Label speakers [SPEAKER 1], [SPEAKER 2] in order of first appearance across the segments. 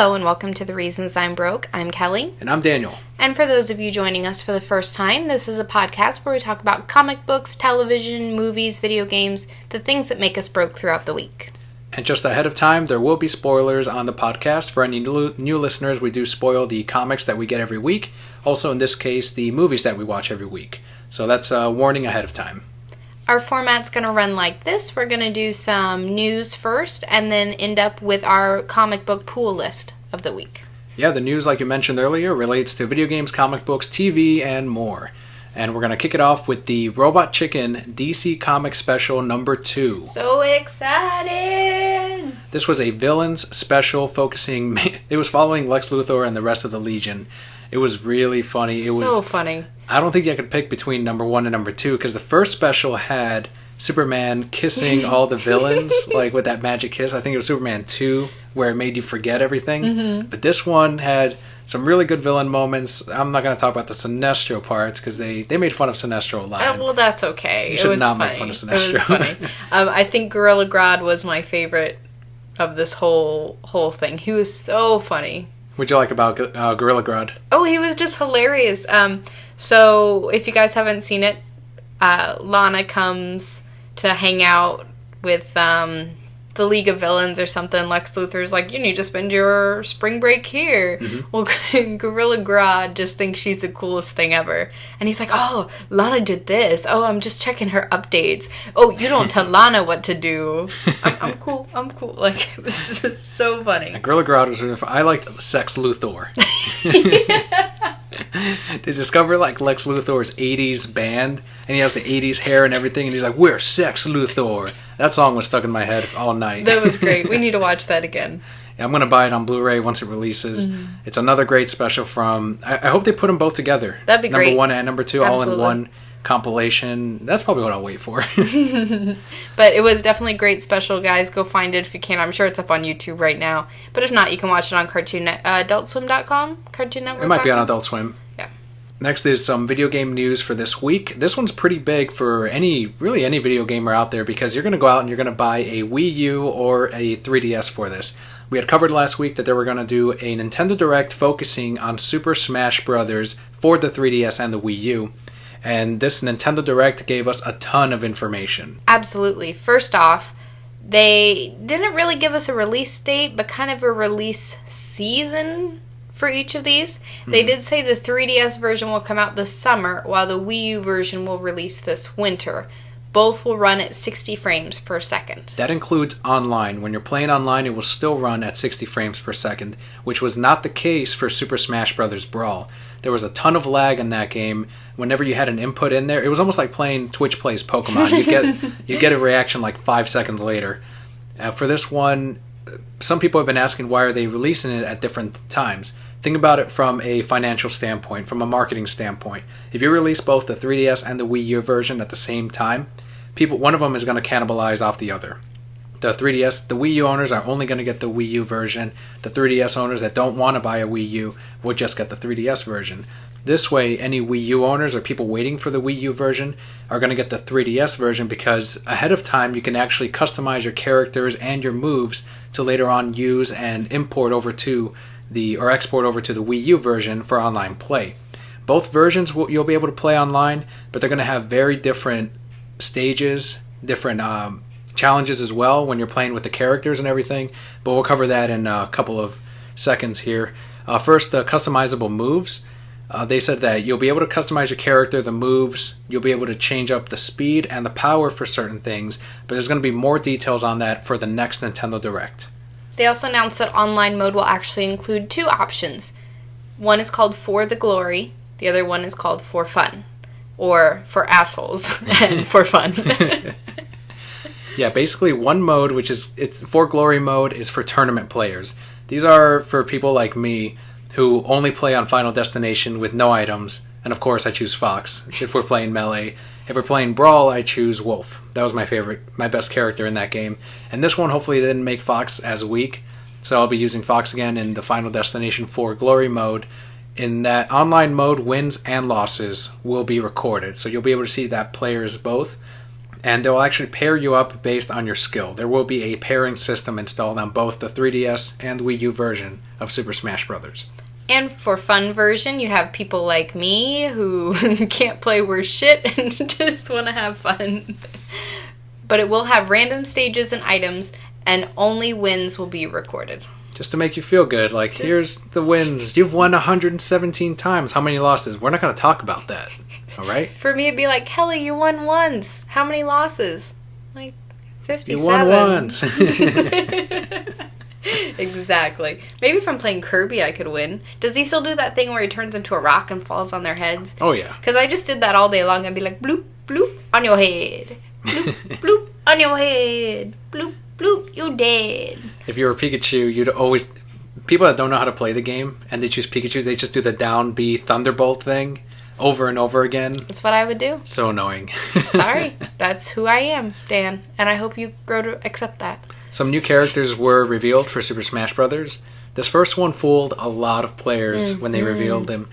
[SPEAKER 1] Hello and welcome to The Reasons I'm Broke. I'm Kelly.
[SPEAKER 2] And I'm Daniel.
[SPEAKER 1] And for those of you joining us for the first time, this is a podcast where we talk about comic books, television, movies, video games, the things that make us broke throughout the week.
[SPEAKER 2] And just ahead of time, there will be spoilers on the podcast. For any new listeners, we do spoil the comics that we get every week. Also, in this case, the movies that we watch every week. So that's a warning ahead of time.
[SPEAKER 1] Our format's going to run like this. We're going to do some news first and then end up with our comic book pool list of the week.
[SPEAKER 2] Yeah, the news, like you mentioned earlier, relates to video games, comic books, TV, and more. And we're going to kick it off with the Robot Chicken DC Comics Special number 2.
[SPEAKER 1] So excited!
[SPEAKER 2] This was a villains special focusing... It was following Lex Luthor and the rest of the Legion. It was really funny. It was
[SPEAKER 1] funny.
[SPEAKER 2] I don't think I could pick between number 1 and number 2 because the first special had Superman kissing all the villains, like with that magic kiss. I think it was Superman 2 where it made you forget everything. Mm-hmm. But this one had some really good villain moments. I'm not going to talk about the Sinestro parts because they made fun of Sinestro a lot.
[SPEAKER 1] Well, that's okay.
[SPEAKER 2] You should not make fun of Sinestro.
[SPEAKER 1] It was funny. I think Gorilla Grodd was my favorite of this whole thing. He was so funny.
[SPEAKER 2] What'd you like about Gorilla Grodd?
[SPEAKER 1] Oh, he was just hilarious. So if you guys haven't seen it, Lana comes to hang out with the League of Villains or something. Lex Luthor's like, you need to spend your spring break here. Mm-hmm. Well, Gorilla Grodd just thinks she's the coolest thing ever. And he's like, oh, Lana did this. Oh, I'm just checking her updates. Oh, you don't tell Lana what to do. I'm cool. I'm cool. Like, it was just so funny.
[SPEAKER 2] And Gorilla Grodd was really fun. I liked Sex Luthor. They discover like Lex Luthor's 80s band, and he has the 80s hair and everything, and he's like, we're Sex Luthor. That song was stuck in my head all night.
[SPEAKER 1] That was great. We need to watch that again.
[SPEAKER 2] Yeah, I'm going to buy it on Blu-ray once it releases. Mm-hmm. It's another great special from... I hope they put them both together.
[SPEAKER 1] That'd be great.
[SPEAKER 2] Number 1 and number 2
[SPEAKER 1] Absolutely.
[SPEAKER 2] All in one compilation. That's probably what I'll wait for.
[SPEAKER 1] But it was definitely a great special, guys. Go find it if you can. I'm sure it's up on YouTube right now. But if not, you can watch it on AdultSwim.com? Cartoon Network.
[SPEAKER 2] It might be on Adult Swim.
[SPEAKER 1] Yeah.
[SPEAKER 2] Next is some video game news for this week. This one's pretty big for any video gamer out there because you're going to go out and you're going to buy a Wii U or a 3DS for this. We had covered last week that they were going to do a Nintendo Direct focusing on Super Smash Bros. For the 3DS and the Wii U. And this Nintendo Direct gave us a ton of information.
[SPEAKER 1] Absolutely. First off, they didn't really give us a release date, but kind of a release season for each of these. They did say the 3DS version will come out this summer, while the Wii U version will release this winter. Both will run at 60 frames per second.
[SPEAKER 2] That includes online. When you're playing online, it will still run at 60 frames per second, which was not the case for Super Smash Bros. Brawl. There was a ton of lag in that game. Whenever you had an input in there, it was almost like playing Twitch Plays Pokemon. You get a reaction like 5 seconds later. For this one, some people have been asking why are they releasing it at different times. Think about it from a financial standpoint, from a marketing standpoint. If you release both the 3DS and the Wii U version at the same time, one of them is going to cannibalize off the other. The Wii U owners are only going to get the Wii U version. The 3DS owners that don't want to buy a Wii U will just get the 3DS version. This way, any Wii U owners or people waiting for the Wii U version are going to get the 3DS version because ahead of time you can actually customize your characters and your moves to later on use and export over to the Wii U version for online play. Both versions you'll be able to play online, but they're going to have very different stages, different challenges as well when you're playing with the characters and everything, but we'll cover that in a couple of seconds here. First, the customizable moves. They said that you'll be able to customize your character, the moves, you'll be able to change up the speed and the power for certain things, but there's going to be more details on that for the next Nintendo Direct.
[SPEAKER 1] They also announced that online mode will actually include 2 options. One is called For the Glory, the other one is called For Fun, or For Assholes and For Fun.
[SPEAKER 2] Yeah, basically one mode, it's For Glory mode, is for tournament players. These are for people like me who only play on Final Destination with no items, and of course I choose Fox if we're playing Melee. If we're playing Brawl, I choose Wolf. That was my best character in that game. And this one hopefully didn't make Fox as weak, so I'll be using Fox again in the Final Destination 4 Glory mode. In that online mode, wins and losses will be recorded, so you'll be able to see that players both. And they'll actually pair you up based on your skill. There will be a pairing system installed on both the 3DS and Wii U version of Super Smash Bros.
[SPEAKER 1] And for fun version, you have people like me who can't play worth shit and just want to have fun. But it will have random stages and items, and only wins will be recorded.
[SPEAKER 2] Just to make you feel good, like, here's the wins. You've won 117 times. How many losses? We're not going to talk about that, all right?
[SPEAKER 1] For me, it'd be like, Kelli, you won once. How many losses? Like, 57.
[SPEAKER 2] You won once.
[SPEAKER 1] Exactly. Maybe if I'm playing Kirby, I could win. Does he still do that thing where he turns into a rock and falls on their heads?
[SPEAKER 2] Oh, yeah.
[SPEAKER 1] Because I just did that all day long. I'd be like, bloop, bloop, on your head. Bloop, bloop, on your head. Bloop, bloop, you dead.
[SPEAKER 2] If you were Pikachu, you'd always... People that don't know how to play the game and they choose Pikachu, they just do the down B Thunderbolt thing over and over again.
[SPEAKER 1] That's what I would do.
[SPEAKER 2] So annoying.
[SPEAKER 1] Sorry. That's who I am, Dan. And I hope you grow to accept that.
[SPEAKER 2] Some new characters were revealed for Super Smash Bros. This first one fooled a lot of players when they revealed him.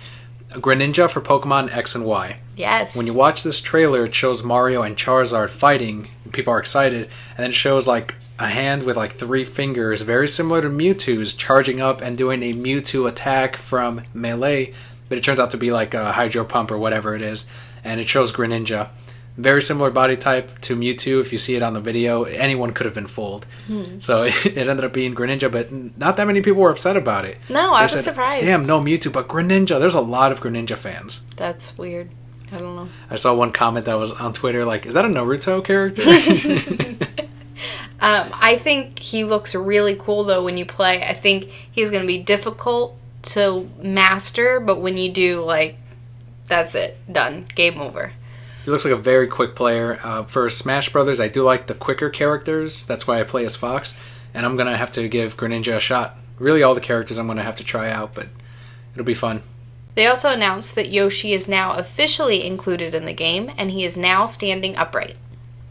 [SPEAKER 2] Greninja for Pokemon X and Y.
[SPEAKER 1] Yes.
[SPEAKER 2] When you watch this trailer, it shows Mario and Charizard fighting. People are excited. And then it shows like a hand with like 3 fingers, very similar to Mewtwo's, charging up and doing a Mewtwo attack from Melee. But it turns out to be like a Hydro Pump or whatever it is. And it shows Greninja. Very similar body type to Mewtwo. If you see it on the video, anyone could have been fooled. So it ended up being Greninja, but not that many people were upset about it.
[SPEAKER 1] No, I was surprised.
[SPEAKER 2] Damn, no Mewtwo, but Greninja. There's a lot of Greninja fans.
[SPEAKER 1] That's weird. I don't know.
[SPEAKER 2] I saw one comment that was on Twitter like, is that a Naruto character?
[SPEAKER 1] I think he looks really cool, though, when you play. I think he's going to be difficult to master, but when you do, like, that's it. Done. Game over.
[SPEAKER 2] He looks like a very quick player. For Smash Brothers, I do like the quicker characters. That's why I play as Fox. And I'm going to have to give Greninja a shot. Really all the characters I'm going to have to try out, but it'll be fun.
[SPEAKER 1] They also announced that Yoshi is now officially included in the game, and he is now standing upright.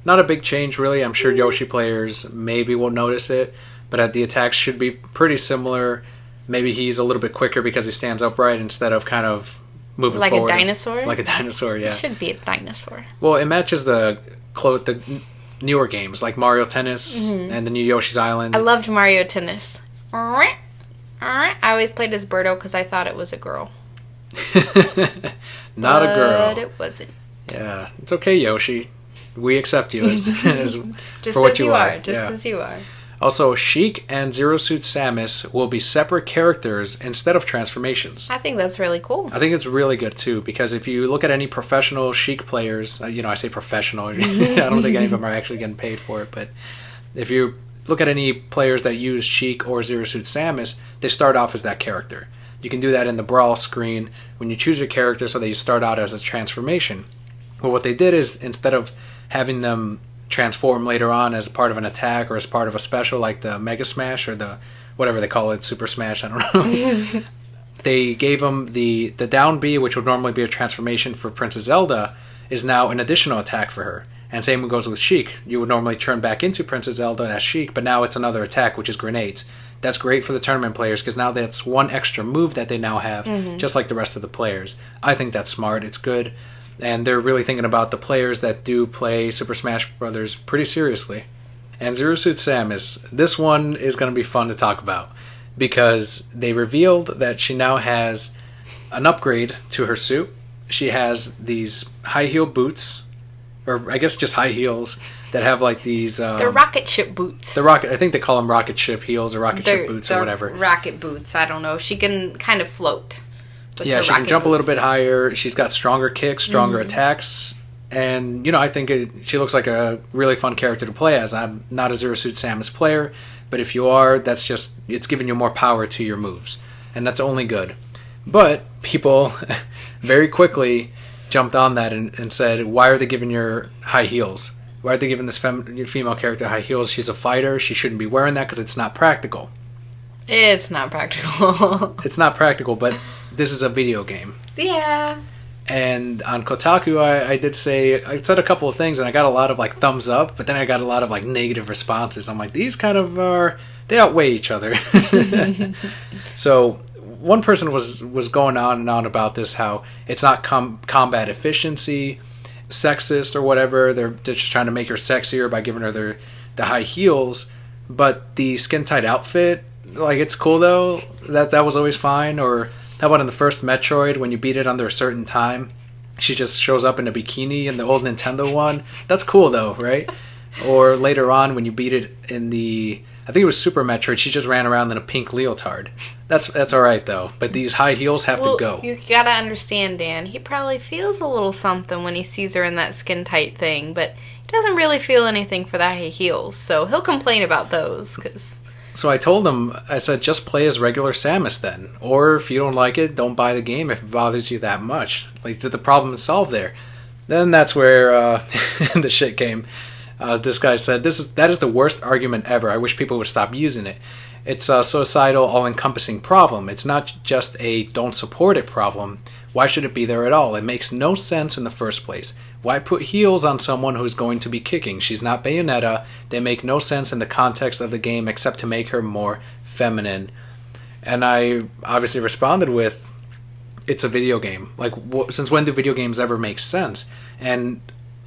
[SPEAKER 2] Not a big change, really. I'm sure Yoshi players maybe will notice it, but the attacks should be pretty similar. Maybe he's a little bit quicker because he stands upright instead of kind of moving
[SPEAKER 1] like
[SPEAKER 2] forward.
[SPEAKER 1] Like a dinosaur?
[SPEAKER 2] Like a dinosaur, yeah.
[SPEAKER 1] It should be a dinosaur.
[SPEAKER 2] Well, it matches the newer games, like Mario Tennis and the new Yoshi's Island.
[SPEAKER 1] I loved Mario Tennis. I always played as Birdo because I thought it was a girl.
[SPEAKER 2] Not a girl.
[SPEAKER 1] But it wasn't.
[SPEAKER 2] Yeah, it's okay, Yoshi. We accept you as
[SPEAKER 1] just
[SPEAKER 2] for what
[SPEAKER 1] as
[SPEAKER 2] you are.
[SPEAKER 1] Just as you are.
[SPEAKER 2] Also, Sheik and Zero Suit Samus will be separate characters instead of transformations.
[SPEAKER 1] I think that's really cool.
[SPEAKER 2] I think it's really good, too, because if you look at any professional Sheik players, I say professional, I don't think any of them are actually getting paid for it, but if you look at any players that use Sheik or Zero Suit Samus, they start off as that character. You can do that in the Brawl screen when you choose your character so that you start out as a transformation. Well, what they did is, instead of having them transform later on as part of an attack or as part of a special like the Mega Smash or the whatever they call it, Super Smash, I don't know. They gave them the down B, which would normally be a transformation for Princess Zelda, is now an additional attack for her. And same goes with Sheik. You would normally turn back into Princess Zelda as Sheik, but now it's another attack, which is grenades. That's great for the tournament players because now that's one extra move that they now have, just like the rest of the players. I think that's smart. It's good. And they're really thinking about the players that do play Super Smash Bros. Pretty seriously. And Zero Suit Samus, this one is going to be fun to talk about because they revealed that she now has an upgrade to her suit. She has these high heel boots, or I guess just high heels, that have like these...
[SPEAKER 1] they're rocket ship boots.
[SPEAKER 2] I think they call them rocket ship heels or rocket ship boots or whatever.
[SPEAKER 1] Rocket boots, I don't know. She can kind of float.
[SPEAKER 2] Yeah, she can jump a little bit higher. She's got stronger kicks, stronger attacks. And, I think she looks like a really fun character to play as. I'm not a Zero Suit Samus player, but if you are, it's giving you more power to your moves. And that's only good. But people very quickly jumped on that and said, why are they giving her high heels? Why are they giving this female character high heels? She's a fighter. She shouldn't be wearing that because it's not practical.
[SPEAKER 1] It's not practical.
[SPEAKER 2] It's not practical, but this is a video game.
[SPEAKER 1] Yeah.
[SPEAKER 2] And on Kotaku, I said a couple of things, and I got a lot of like thumbs up, but then I got a lot of like negative responses. I'm like, these kind of they outweigh each other. So one person was going on and on about this, how it's not combat efficiency. sexist or whatever. They're just trying to make her sexier by giving her the high heels. But the skin tight outfit, like, it's cool though. That was always fine. Or how about in the first Metroid when you beat it under a certain time, she just shows up in a bikini in the old Nintendo one. That's cool though, right? Or later on when you beat it in the, I think it was Super Metroid, she just ran around in a pink leotard. That's all right though. But these high heels have to go.
[SPEAKER 1] You gotta understand, Dan. He probably feels a little something when he sees her in that skin tight thing, but he doesn't really feel anything for the high heels. So he'll complain about those.
[SPEAKER 2] So I told him, I said, just play as regular Samus then. Or if you don't like it, don't buy the game if it bothers you that much. Like, the problem is solved there. Then that's where the shit came. This guy said, that is the worst argument ever. I wish people would stop using it. It's a suicidal, all-encompassing problem. It's not just a don't support it problem. Why should it be there at all? It makes no sense in the first place. Why put heels on someone who's going to be kicking? She's not Bayonetta. They make no sense in the context of the game except to make her more feminine. And I obviously responded with, it's a video game. Like, since when do video games ever make sense? And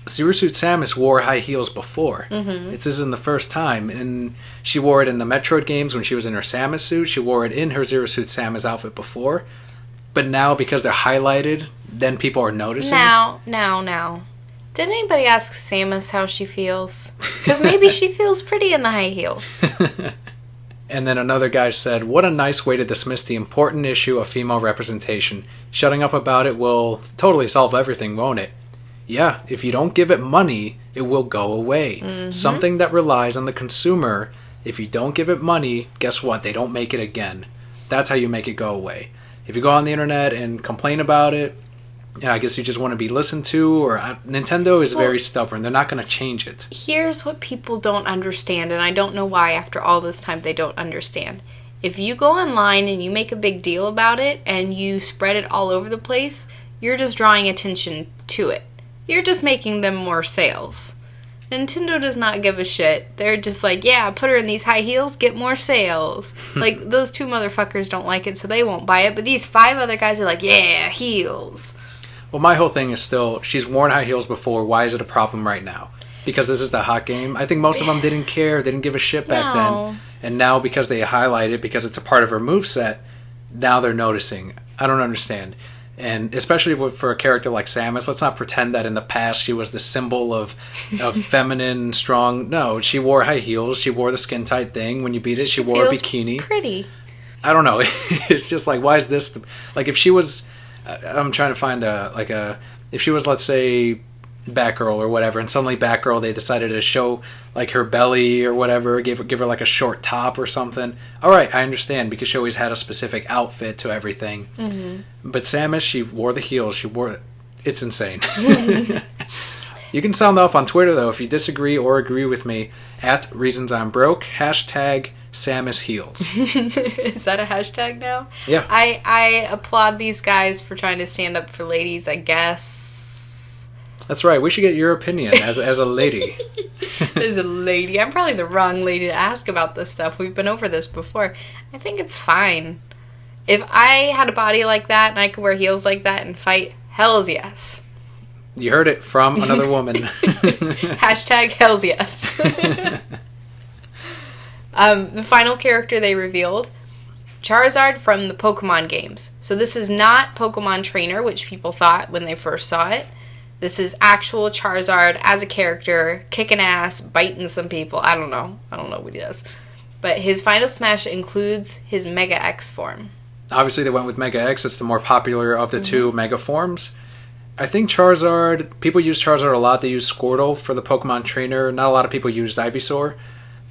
[SPEAKER 2] Zero Suit Samus wore high heels before. This isn't the first time. And she wore it in the Metroid games when she was in her Samus suit. She wore it in her Zero Suit Samus outfit before. But now, because they're highlighted, then people are noticing.
[SPEAKER 1] Now. Did anybody ask Samus how she feels? Because maybe she feels pretty in the high heels.
[SPEAKER 2] And then another guy said, what a nice way to dismiss the important issue of female representation. Shutting up about it will totally solve everything, won't it? Yeah, if you don't give it money, it will go away. Something that relies on the consumer, if you don't give it money, guess what? They don't make it again. That's how you make it go away. If you go on the internet and complain about it, I guess you just want to be listened to, or Nintendo is very stubborn. They're not going to change it.
[SPEAKER 1] Here's what people don't understand, and I don't know why after all this time they don't understand. If you go online and you make a big deal about it and you spread it all over the place, you're just drawing attention to it. You're just making them more sales. Nintendo does not give a shit. They're just like, yeah, put her in these high heels, get more sales. Like, those two motherfuckers don't like it, so they won't buy it. But these 5 other guys are like, yeah, heels.
[SPEAKER 2] Well, my whole thing is still, she's worn high heels before. Why is it a problem right now? Because this is the hot game. I think most of them didn't care. They didn't give a shit back then. And now, because they highlight it, because it's a part of her moveset, now they're noticing. I don't understand. And especially for a character like Samus, let's not pretend that in the past she was the symbol of feminine, strong. No, she wore high heels. She wore the skin tight thing. When you beat it, she wore a bikini.
[SPEAKER 1] Pretty.
[SPEAKER 2] I don't know. It's just like, why is this? Like, if she was, I'm trying to find if she was, let's say, Batgirl or whatever, and suddenly Batgirl, they decided to show like her belly or whatever, give her like a short top or something. All right, I understand, because she always had a specific outfit to everything. But Samus, she wore the heels. It's insane. You can sound off on Twitter though if you disagree or agree with me at @ReasonsI'mBroke #Samus Heels.
[SPEAKER 1] Is that a hashtag now?
[SPEAKER 2] Yeah.
[SPEAKER 1] I applaud these guys for trying to stand up for ladies, I guess.
[SPEAKER 2] That's right. We should get your opinion as a lady.
[SPEAKER 1] As a lady. I'm probably the wrong lady to ask about this stuff. We've been over this before. I think it's fine. If I had a body like that and I could wear heels like that and fight, hells yes.
[SPEAKER 2] You heard it from another woman.
[SPEAKER 1] #hells yes. The final character they revealed, Charizard from the Pokemon games. So this is not Pokemon Trainer, which people thought when they first saw it. This is actual Charizard as a character, kicking ass, biting some people. I don't know what he does. But his final smash includes his Mega X form.
[SPEAKER 2] Obviously, they went with Mega X. It's the more popular of the two Mega forms. I think Charizard, people use Charizard a lot. They use Squirtle for the Pokemon Trainer. Not a lot of people used Ivysaur.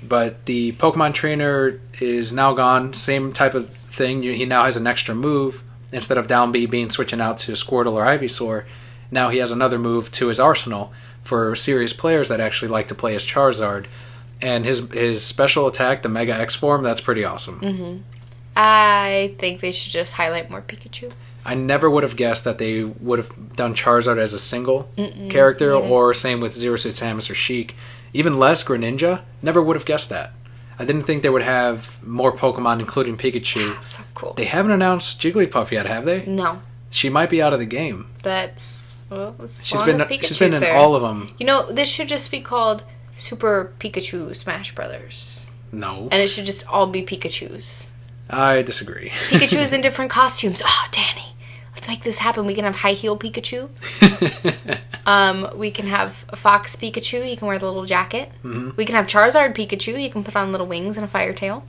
[SPEAKER 2] But the Pokemon Trainer is now gone. Same type of thing. He now has an extra move. Instead of Down B being switching out to Squirtle or Ivysaur, now he has another move to his arsenal for serious players that actually like to play as Charizard. And his special attack, the Mega X form, that's pretty awesome.
[SPEAKER 1] I think they should just highlight more Pikachu.
[SPEAKER 2] I never would have guessed that they would have done Charizard as a single character, or same with Zero Suit Samus or Sheik. Even less Greninja, never would have guessed that. I didn't think they would have more Pokemon, including Pikachu.
[SPEAKER 1] So cool.
[SPEAKER 2] They haven't announced Jigglypuff yet, have they?
[SPEAKER 1] No.
[SPEAKER 2] She might be out of the game.
[SPEAKER 1] That's Well, as
[SPEAKER 2] She's
[SPEAKER 1] long
[SPEAKER 2] been
[SPEAKER 1] as Pikachu's
[SPEAKER 2] she's been in
[SPEAKER 1] there.
[SPEAKER 2] all of them.
[SPEAKER 1] You know, this should just be called Super Pikachu Smash Brothers.
[SPEAKER 2] No.
[SPEAKER 1] And it should just all be Pikachus.
[SPEAKER 2] I disagree.
[SPEAKER 1] Pikachu's in different costumes. Oh, Danny. Let's make this happen. We can have high heel Pikachu. We can have Fox Pikachu. He can wear the little jacket.
[SPEAKER 2] Mm-hmm.
[SPEAKER 1] We can have Charizard Pikachu. He can put on little wings and a fire tail.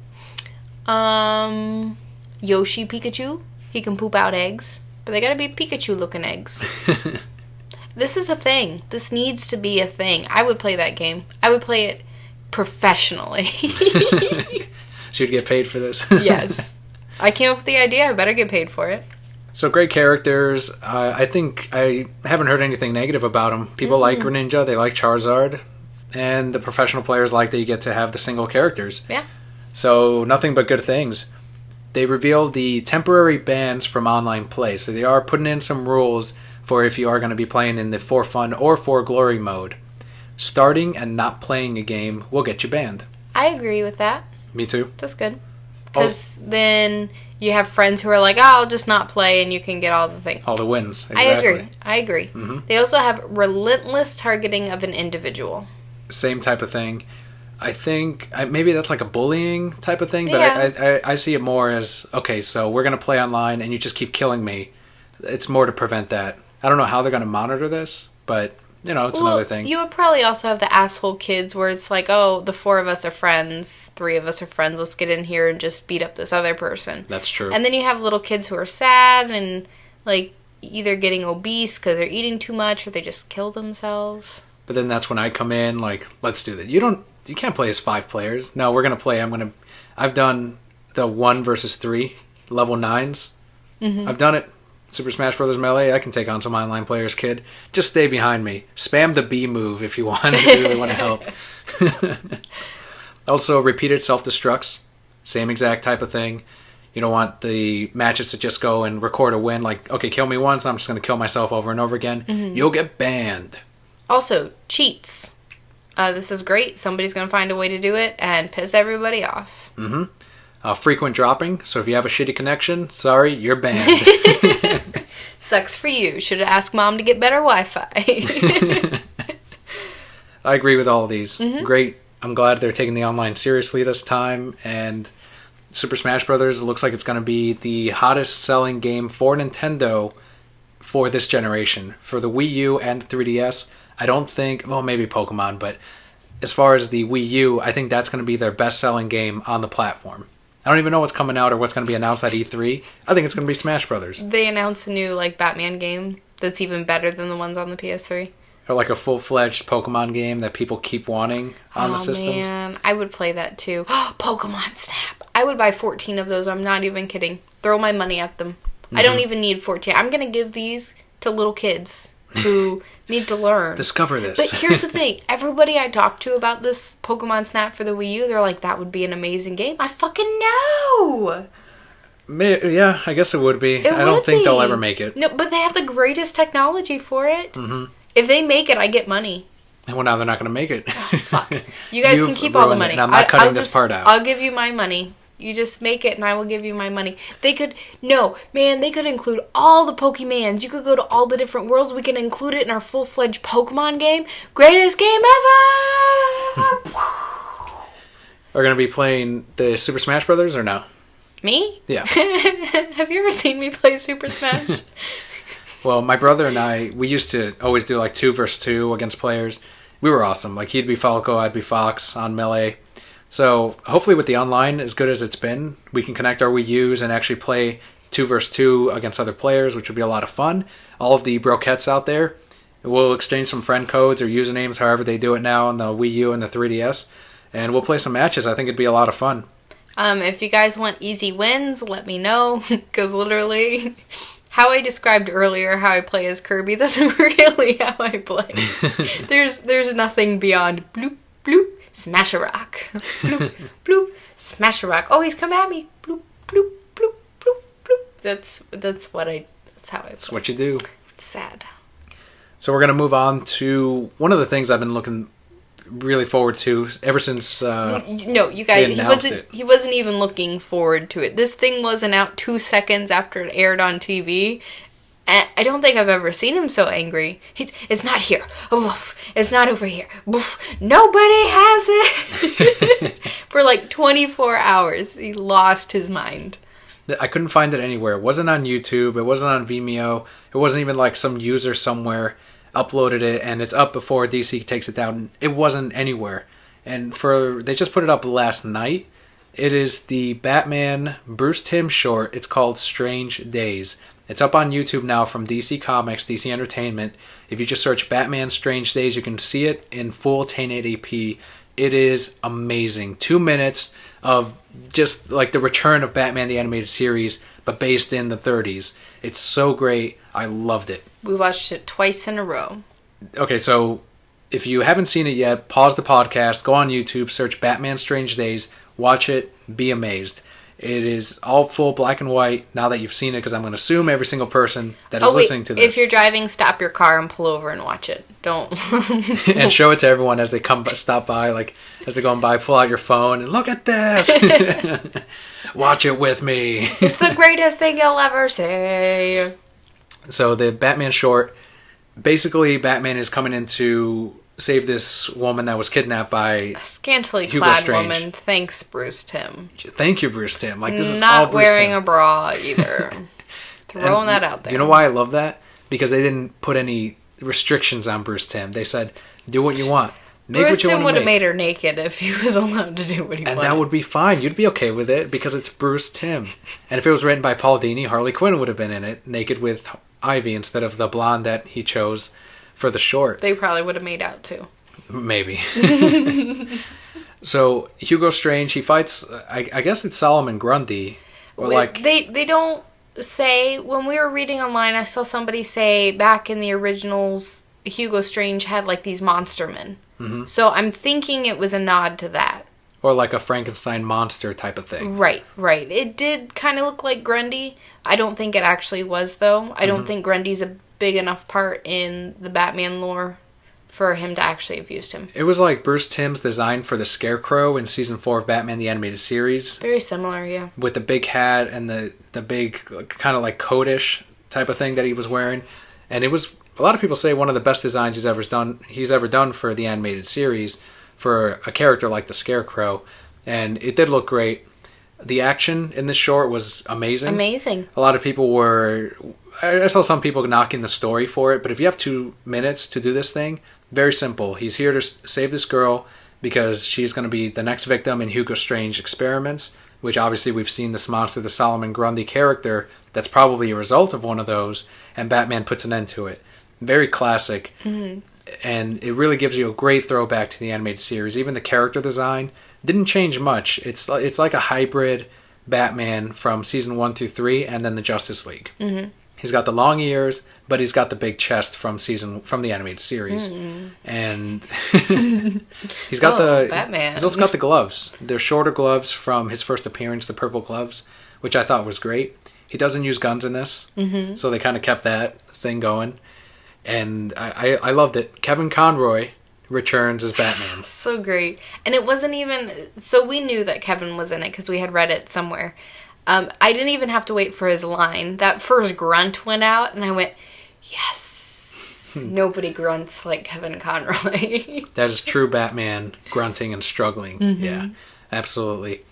[SPEAKER 1] Yoshi Pikachu. He can poop out eggs. But they gotta be Pikachu looking eggs. This is a thing. This needs to be a thing. I would play that game. I would play it professionally.
[SPEAKER 2] So you'd get paid for this?
[SPEAKER 1] Yes. I came up with the idea. I better get paid for it.
[SPEAKER 2] So great characters. I think I haven't heard anything negative about them. People like Greninja. They like Charizard. And the professional players like that you get to have the single characters.
[SPEAKER 1] Yeah.
[SPEAKER 2] So nothing but good things. They revealed the temporary bans from online play. So they are putting in some rules for if you are going to be playing in the for fun or for glory mode. Starting and not playing a game will get you banned.
[SPEAKER 1] I agree with that.
[SPEAKER 2] Me too.
[SPEAKER 1] That's good. Because then you have friends who are like, oh, I'll just not play, and you can get all the things.
[SPEAKER 2] All the wins.
[SPEAKER 1] Exactly. I agree.
[SPEAKER 2] Mm-hmm.
[SPEAKER 1] They also have relentless targeting of an individual.
[SPEAKER 2] Same type of thing. I think maybe that's like a bullying type of thing, but
[SPEAKER 1] Yeah.
[SPEAKER 2] I see it more as, okay, so we're going to play online and you just keep killing me. It's more to prevent that. I don't know how they're going to monitor this, but, you know, it's another thing.
[SPEAKER 1] You would probably also have the asshole kids where it's like, oh, the 4 of us are friends, 3 of us are friends, let's get in here and just beat up this other person.
[SPEAKER 2] That's true.
[SPEAKER 1] And then you have little kids who are sad and, like, either getting obese because they're eating too much or they just kill themselves.
[SPEAKER 2] But then that's when I come in, like, let's do that. You can't play as 5 players. No, we're going to play. I've done the 1 versus 3 level 9s. Mm-hmm. I've done it. Super Smash Bros. Melee, I can take on some online players, kid. Just stay behind me. Spam the B move if you want, if you really want to help. Also, repeated self-destructs. Same exact type of thing. You don't want the matches to just go and record a win. Like, okay, kill me once, I'm just going to kill myself over and over again. Mm-hmm. You'll get banned.
[SPEAKER 1] Also, cheats. This is great. Somebody's going to find a way to do it and piss everybody off.
[SPEAKER 2] Mm-hmm. Frequent dropping. So if you have a shitty connection, sorry, you're banned.
[SPEAKER 1] Sucks for you. Should have asked Mom to get better Wi-Fi.
[SPEAKER 2] I agree with all of these.
[SPEAKER 1] Mm-hmm.
[SPEAKER 2] Great. I'm glad they're taking the online seriously this time. And Super Smash Bros. Looks like it's going to be the hottest selling game for Nintendo for this generation. For the Wii U and the 3DS, I don't think... Well, maybe Pokemon, but as far as the Wii U, I think that's going to be their best-selling game on the platform. I don't even know what's coming out or what's going to be announced at E3. I think it's going to be Smash Brothers.
[SPEAKER 1] They announced a new, like, Batman game that's even better than the ones on the PS3.
[SPEAKER 2] Or like a full-fledged Pokemon game that people keep wanting on the systems.
[SPEAKER 1] Oh, man. I would play that, too. Pokemon Snap. I would buy 14 of those. I'm not even kidding. Throw my money at them. Mm-hmm. I don't even need 14. I'm going to give these to little kids who need to learn.
[SPEAKER 2] Discover this.
[SPEAKER 1] But here's the thing. Everybody I talked to about this Pokemon Snap for the Wii U, they're like, that would be an amazing game. I fucking know!
[SPEAKER 2] Yeah, I guess it would be. I don't think they'll ever make it.
[SPEAKER 1] No, but they have the greatest technology for it.
[SPEAKER 2] Mm-hmm.
[SPEAKER 1] If they make it, I get money.
[SPEAKER 2] Well, now they're not going to make it.
[SPEAKER 1] Oh, fuck. You guys can keep all the money.
[SPEAKER 2] I'm not cutting this part out.
[SPEAKER 1] I'll give you my money. You just make it and I will give you my money. They could include all the Pokemans. You could go to all the different worlds. We can include it in our full-fledged Pokemon game. Greatest game ever!
[SPEAKER 2] Are going to be playing the Super Smash Brothers or no?
[SPEAKER 1] Me?
[SPEAKER 2] Yeah.
[SPEAKER 1] Have you ever seen me play Super Smash?
[SPEAKER 2] Well, my brother and I, we used to always do like 2 versus 2 against players. We were awesome. Like he'd be Falco, I'd be Fox on Melee. So hopefully with the online, as good as it's been, we can connect our Wii U's and actually play 2 versus 2 against other players, which would be a lot of fun. All of the broquettes out there, we'll exchange some friend codes or usernames, however they do it now on the Wii U and the 3DS, and we'll play some matches. I think it'd be a lot of fun.
[SPEAKER 1] If you guys want easy wins, let me know, because literally... How I described earlier how I play as Kirby, that's really how I play. There's nothing beyond bloop, bloop, smash a rock. Bloop, bloop, smash a rock. Oh, he's come at me. Bloop, bloop, bloop, bloop, bloop. That's how I play.
[SPEAKER 2] That's what you do.
[SPEAKER 1] It's sad.
[SPEAKER 2] So we're going to move on to one of the things I've been looking really forward to ever since
[SPEAKER 1] no, you guys, he wasn't even looking forward to it. This thing wasn't out 2 seconds after it aired on TV, And I don't think I've ever seen him so angry. It's not here. Oof. It's not over here. Oof. Nobody has it. For like 24 hours, he lost his mind.
[SPEAKER 2] I couldn't find it anywhere. It wasn't on YouTube. It wasn't on Vimeo. It wasn't even like some user somewhere uploaded it and it's up before DC takes it down. It wasn't anywhere. And they just put it up last night. It is the Batman Bruce Timm short. It's called Strange Days. It's up on YouTube now from DC Comics, DC Entertainment. If you just search Batman Strange Days, you can see it in full 1080p. It is amazing. 2 minutes of just like the return of Batman the Animated Series, but based in the 30s. It's so great. I loved it.
[SPEAKER 1] We watched it twice in a row.
[SPEAKER 2] Okay, so if you haven't seen it yet, pause the podcast, go on YouTube, search Batman Strange Days, watch it, be amazed. It is all full black and white now that you've seen it, because I'm going to assume every single person that is listening to this.
[SPEAKER 1] If you're driving, stop your car and pull over and watch it. Don't.
[SPEAKER 2] And show it to everyone as they stop by, like as they're going by, pull out your phone and look at this. Watch it with me.
[SPEAKER 1] It's the greatest thing you'll ever see.
[SPEAKER 2] So the Batman short, basically Batman is coming in to save this woman that was kidnapped by
[SPEAKER 1] a scantily
[SPEAKER 2] Hugo
[SPEAKER 1] clad
[SPEAKER 2] Strange.
[SPEAKER 1] woman. Thanks, Bruce Timm.
[SPEAKER 2] Thank you, Bruce Timm. Like, this is
[SPEAKER 1] not
[SPEAKER 2] all Bruce
[SPEAKER 1] wearing
[SPEAKER 2] Timm.
[SPEAKER 1] a bra either. Throwing that out there.
[SPEAKER 2] Do you know why I love that? Because they didn't put any restrictions on Bruce Timm. They said, do what you want. Make
[SPEAKER 1] Bruce
[SPEAKER 2] what you
[SPEAKER 1] Timm
[SPEAKER 2] want
[SPEAKER 1] would
[SPEAKER 2] to
[SPEAKER 1] have
[SPEAKER 2] make.
[SPEAKER 1] made her naked if he was allowed to do what he wanted.
[SPEAKER 2] And that would be fine. You'd be okay with it because it's Bruce Timm. And if it was written by Paul Dini, Harley Quinn would have been in it, naked with Ivy instead of the blonde that he chose for the short.
[SPEAKER 1] They probably would have made out too.
[SPEAKER 2] Maybe. So Hugo Strange, he fights, I guess it's Solomon Grundy. Or
[SPEAKER 1] They don't say, when we were reading online, I saw somebody say back in the originals, Hugo Strange had like these monster men. Mm-hmm. So I'm thinking it was a nod to that.
[SPEAKER 2] Or like a Frankenstein monster type of thing.
[SPEAKER 1] Right. It did kind of look like Grundy. I don't think it actually was, though. I don't think Grundy's a big enough part in the Batman lore for him to actually have used him.
[SPEAKER 2] It was like Bruce Timm's design for the Scarecrow in Season 4 of Batman the Animated Series.
[SPEAKER 1] Very similar, yeah.
[SPEAKER 2] With the big hat and the big kind of like coat-ish type of thing that he was wearing. And it was, a lot of people say, one of the best designs he's ever done for the animated series for a character like the Scarecrow. And it did look great. The action in this short was amazing.
[SPEAKER 1] Amazing.
[SPEAKER 2] A lot of people I saw some people knocking the story for it, but if you have 2 minutes to do this thing, very simple. He's here to save this girl because she's going to be the next victim in Hugo Strange experiments, which obviously we've seen this monster, the Solomon Grundy character, that's probably a result of one of those, and Batman puts an end to it. Very classic, and it really gives you a great throwback to the animated series. Even the character design didn't change much. It's like a hybrid Batman from Season 1 through 3 and then the Justice League. Mm-hmm. He's got the long ears, but he's got the big chest from the animated series, and he's got
[SPEAKER 1] Batman.
[SPEAKER 2] He's also got the gloves. They're shorter gloves from his first appearance, the purple gloves, which I thought was great. He doesn't use guns in this, so they kind of kept that thing going, and I loved it. Kevin Conroy returns as Batman.
[SPEAKER 1] So great, and it wasn't even so we knew that Kevin was in it because we had read it somewhere. I didn't even have to wait for his line. That first grunt went out, and I went, yes! Nobody grunts like Kevin Conroy.
[SPEAKER 2] That is true Batman grunting and struggling. Mm-hmm. Yeah, absolutely.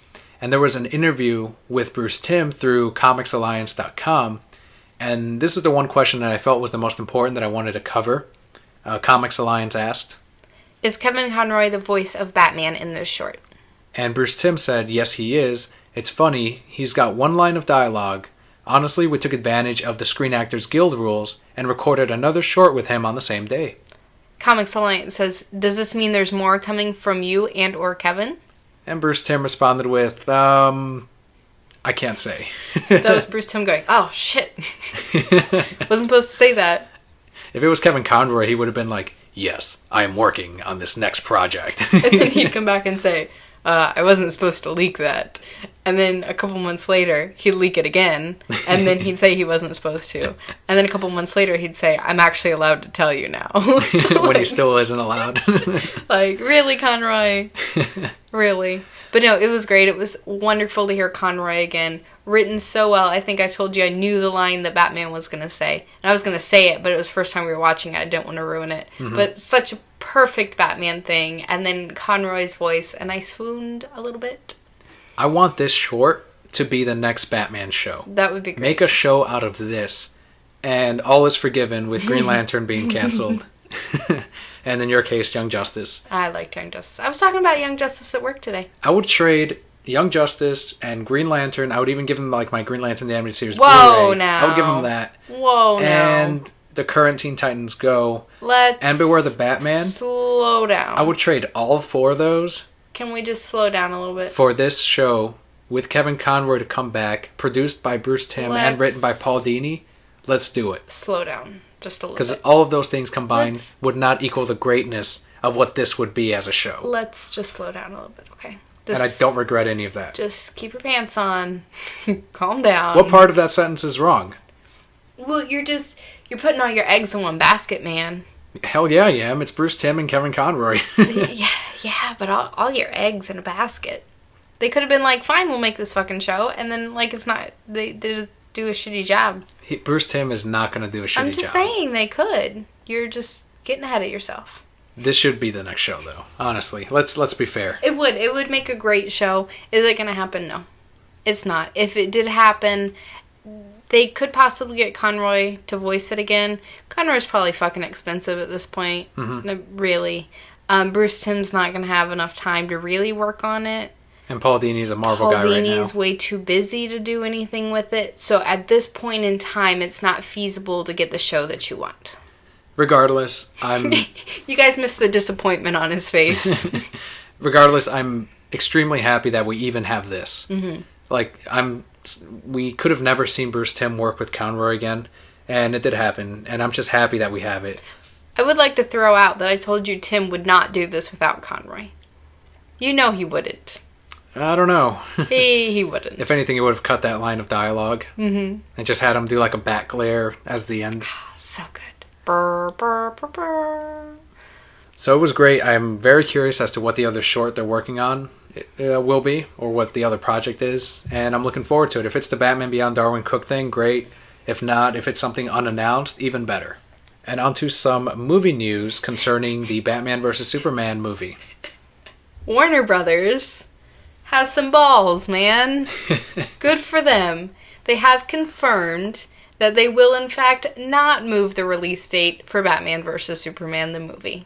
[SPEAKER 2] And there was an interview with Bruce Timm through comicsalliance.com, and this is the one question that I felt was the most important that I wanted to cover. Comics Alliance asked,
[SPEAKER 1] is Kevin Conroy the voice of Batman in this short?
[SPEAKER 2] And Bruce Timm said, yes, he is. It's funny, he's got one line of dialogue. Honestly, we took advantage of the Screen Actors Guild rules and recorded another short with him on the same day.
[SPEAKER 1] Comics Alliance says, does this mean there's more coming from you and or Kevin?
[SPEAKER 2] And Bruce Timm responded with, I can't say.
[SPEAKER 1] That was Bruce Timm going, oh, shit. Wasn't supposed to say that.
[SPEAKER 2] If it was Kevin Conroy, he would have been like, yes, I am working on this next project.
[SPEAKER 1] And then he'd come back and say, I wasn't supposed to leak that. And then a couple months later, he'd leak it again. And then he'd say he wasn't supposed to. And then a couple months later, he'd say, I'm actually allowed to tell you now.
[SPEAKER 2] When he still isn't allowed.
[SPEAKER 1] Like, really, Conroy? Really? But no, it was great. It was wonderful to hear Conroy again. written so well. I think I told you I knew the line that Batman was going to say. And I was going to say it, but it was the first time we were watching it. I didn't want to ruin it. Mm-hmm. But such a perfect Batman thing. And then Conroy's voice, and I swooned a little bit.
[SPEAKER 2] I want this short to be the next Batman show.
[SPEAKER 1] That would be great.
[SPEAKER 2] Make a show out of this. And all is forgiven with Green Lantern being canceled. And in your case, Young Justice.
[SPEAKER 1] I liked Young Justice. I was talking about Young Justice at work today.
[SPEAKER 2] I would trade Young Justice and Green Lantern. I would even give them like my Green Lantern the Animated Series
[SPEAKER 1] Whoa,
[SPEAKER 2] Blu-ray.
[SPEAKER 1] now.
[SPEAKER 2] I would give them that.
[SPEAKER 1] Whoa,
[SPEAKER 2] and the current Teen Titans Go. And Beware the Batman.
[SPEAKER 1] Slow down.
[SPEAKER 2] I would trade all 4 of those.
[SPEAKER 1] Can we just slow down a little bit?
[SPEAKER 2] For this show with Kevin Conroy to come back, produced by Bruce Timm and written by Paul Dini. Let's do it.
[SPEAKER 1] Slow down just a little bit.
[SPEAKER 2] Because all of those things combined would not equal the greatness of what this would be as a show.
[SPEAKER 1] Let's just slow down a little bit, okay?
[SPEAKER 2] And I don't regret any of that.
[SPEAKER 1] Just keep your pants on. Calm down.
[SPEAKER 2] What part of that sentence is wrong?
[SPEAKER 1] Well, you're putting all your eggs in one basket, man.
[SPEAKER 2] Hell yeah, I am. It's Bruce Timm and Kevin Conroy.
[SPEAKER 1] yeah, but all your eggs in a basket. They could have been like, fine, we'll make this fucking show. And then, like, it's not... They just do a shitty job.
[SPEAKER 2] Bruce Timm is not going to do a shitty job.
[SPEAKER 1] I'm just saying they could. You're just getting ahead of yourself.
[SPEAKER 2] This should be the next show, though. Honestly, let's be fair.
[SPEAKER 1] It would make a great show. Is it going to happen? No, it's not. If it did happen, they could possibly get Conroy to voice it again. Conroy's probably fucking expensive at this point. Mm-hmm. Really, Bruce Timm's not going to have enough time to really work on it.
[SPEAKER 2] And Paul Dini's a Marvel guy right now.
[SPEAKER 1] Paul Dini's way too busy to do anything with it. So at this point in time, it's not feasible to get the show that you want.
[SPEAKER 2] Regardless, I'm...
[SPEAKER 1] You guys missed the disappointment on his face.
[SPEAKER 2] Regardless, I'm extremely happy that we even have this.
[SPEAKER 1] Mm-hmm.
[SPEAKER 2] Like, we could have never seen Bruce Timm work with Conroy again, and it did happen, and I'm just happy that we have it.
[SPEAKER 1] I would like to throw out that I told you Tim would not do this without Conroy. You know he wouldn't.
[SPEAKER 2] I don't know.
[SPEAKER 1] He wouldn't.
[SPEAKER 2] If anything, he would have cut that line of dialogue.
[SPEAKER 1] Mm-hmm.
[SPEAKER 2] And just had him do like a back glare as the end.
[SPEAKER 1] So good. Burr, burr, burr, burr.
[SPEAKER 2] So it was great. I'm very curious as to what the other short they're working on will be, or what the other project is. And I'm looking forward to it. If it's the Batman Beyond Darwin Cook thing, great. If not, if it's something unannounced, even better. And on to some movie news concerning the Batman vs. Superman movie.
[SPEAKER 1] Warner Brothers has some balls, man. Good for them. They have confirmed that they will in fact not move the release date for Batman vs. Superman the movie.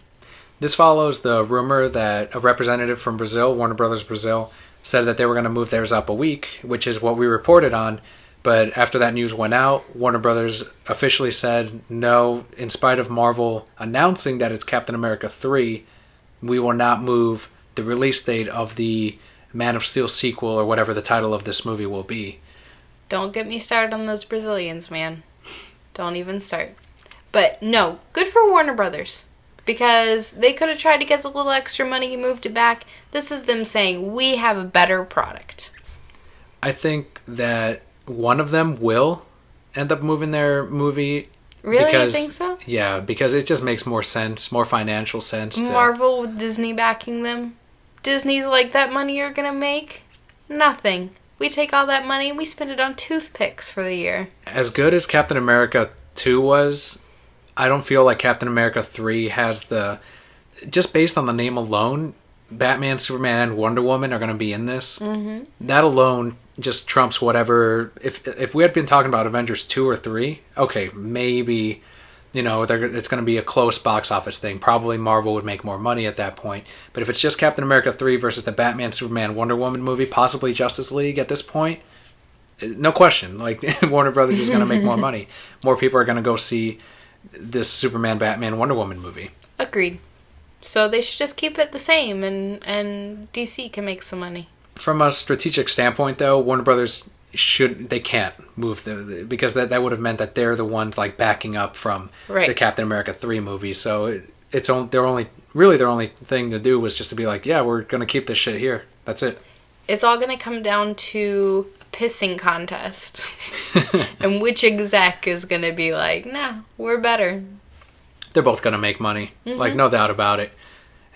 [SPEAKER 2] This follows the rumor that a representative from Brazil, Warner Brothers Brazil, said that they were going to move theirs up a week, which is what we reported on. But after that news went out, Warner Brothers officially said, no, in spite of Marvel announcing that it's Captain America 3, we will not move the release date of the Man of Steel sequel, or whatever the title of this movie will be.
[SPEAKER 1] Don't get me started on those Brazilians, man. Don't even start. But no, good for Warner Brothers. Because they could have tried to get the little extra money and moved it back. This is them saying, we have a better product.
[SPEAKER 2] I think that one of them will end up moving their movie.
[SPEAKER 1] Really? You think so?
[SPEAKER 2] Yeah, because it just makes more sense, more financial sense.
[SPEAKER 1] Marvel with Disney backing them. Disney's like, that money you're going to make? Nothing. We take all that money and we spend it on toothpicks for the year.
[SPEAKER 2] As good as Captain America 2 was, I don't feel like Captain America 3 has the... Just based on the name alone, Batman, Superman, and Wonder Woman are going to be in this.
[SPEAKER 1] Mm-hmm.
[SPEAKER 2] That alone just trumps whatever... If we had been talking about Avengers 2 or 3, okay, maybe... it's going to be a close box office thing. Probably Marvel would make more money at that point. But if it's just Captain America 3 versus the Batman, Superman, Wonder Woman movie, possibly Justice League at this point, no question. Like, Warner Brothers is going to make more money. More people are going to go see this Superman, Batman, Wonder Woman movie.
[SPEAKER 1] Agreed. So they should just keep it the same, and DC can make some money. From
[SPEAKER 2] a strategic standpoint, though, Warner Brothers... they can't move because that would have meant that they're the ones like backing up from the Captain America 3 movie. So their only thing to do was just to be like, yeah, we're gonna keep this shit here. That's it.
[SPEAKER 1] It's all gonna come down to a pissing contest, and which exec is gonna be like, nah, we're better.
[SPEAKER 2] They're both gonna make money, like no doubt about it.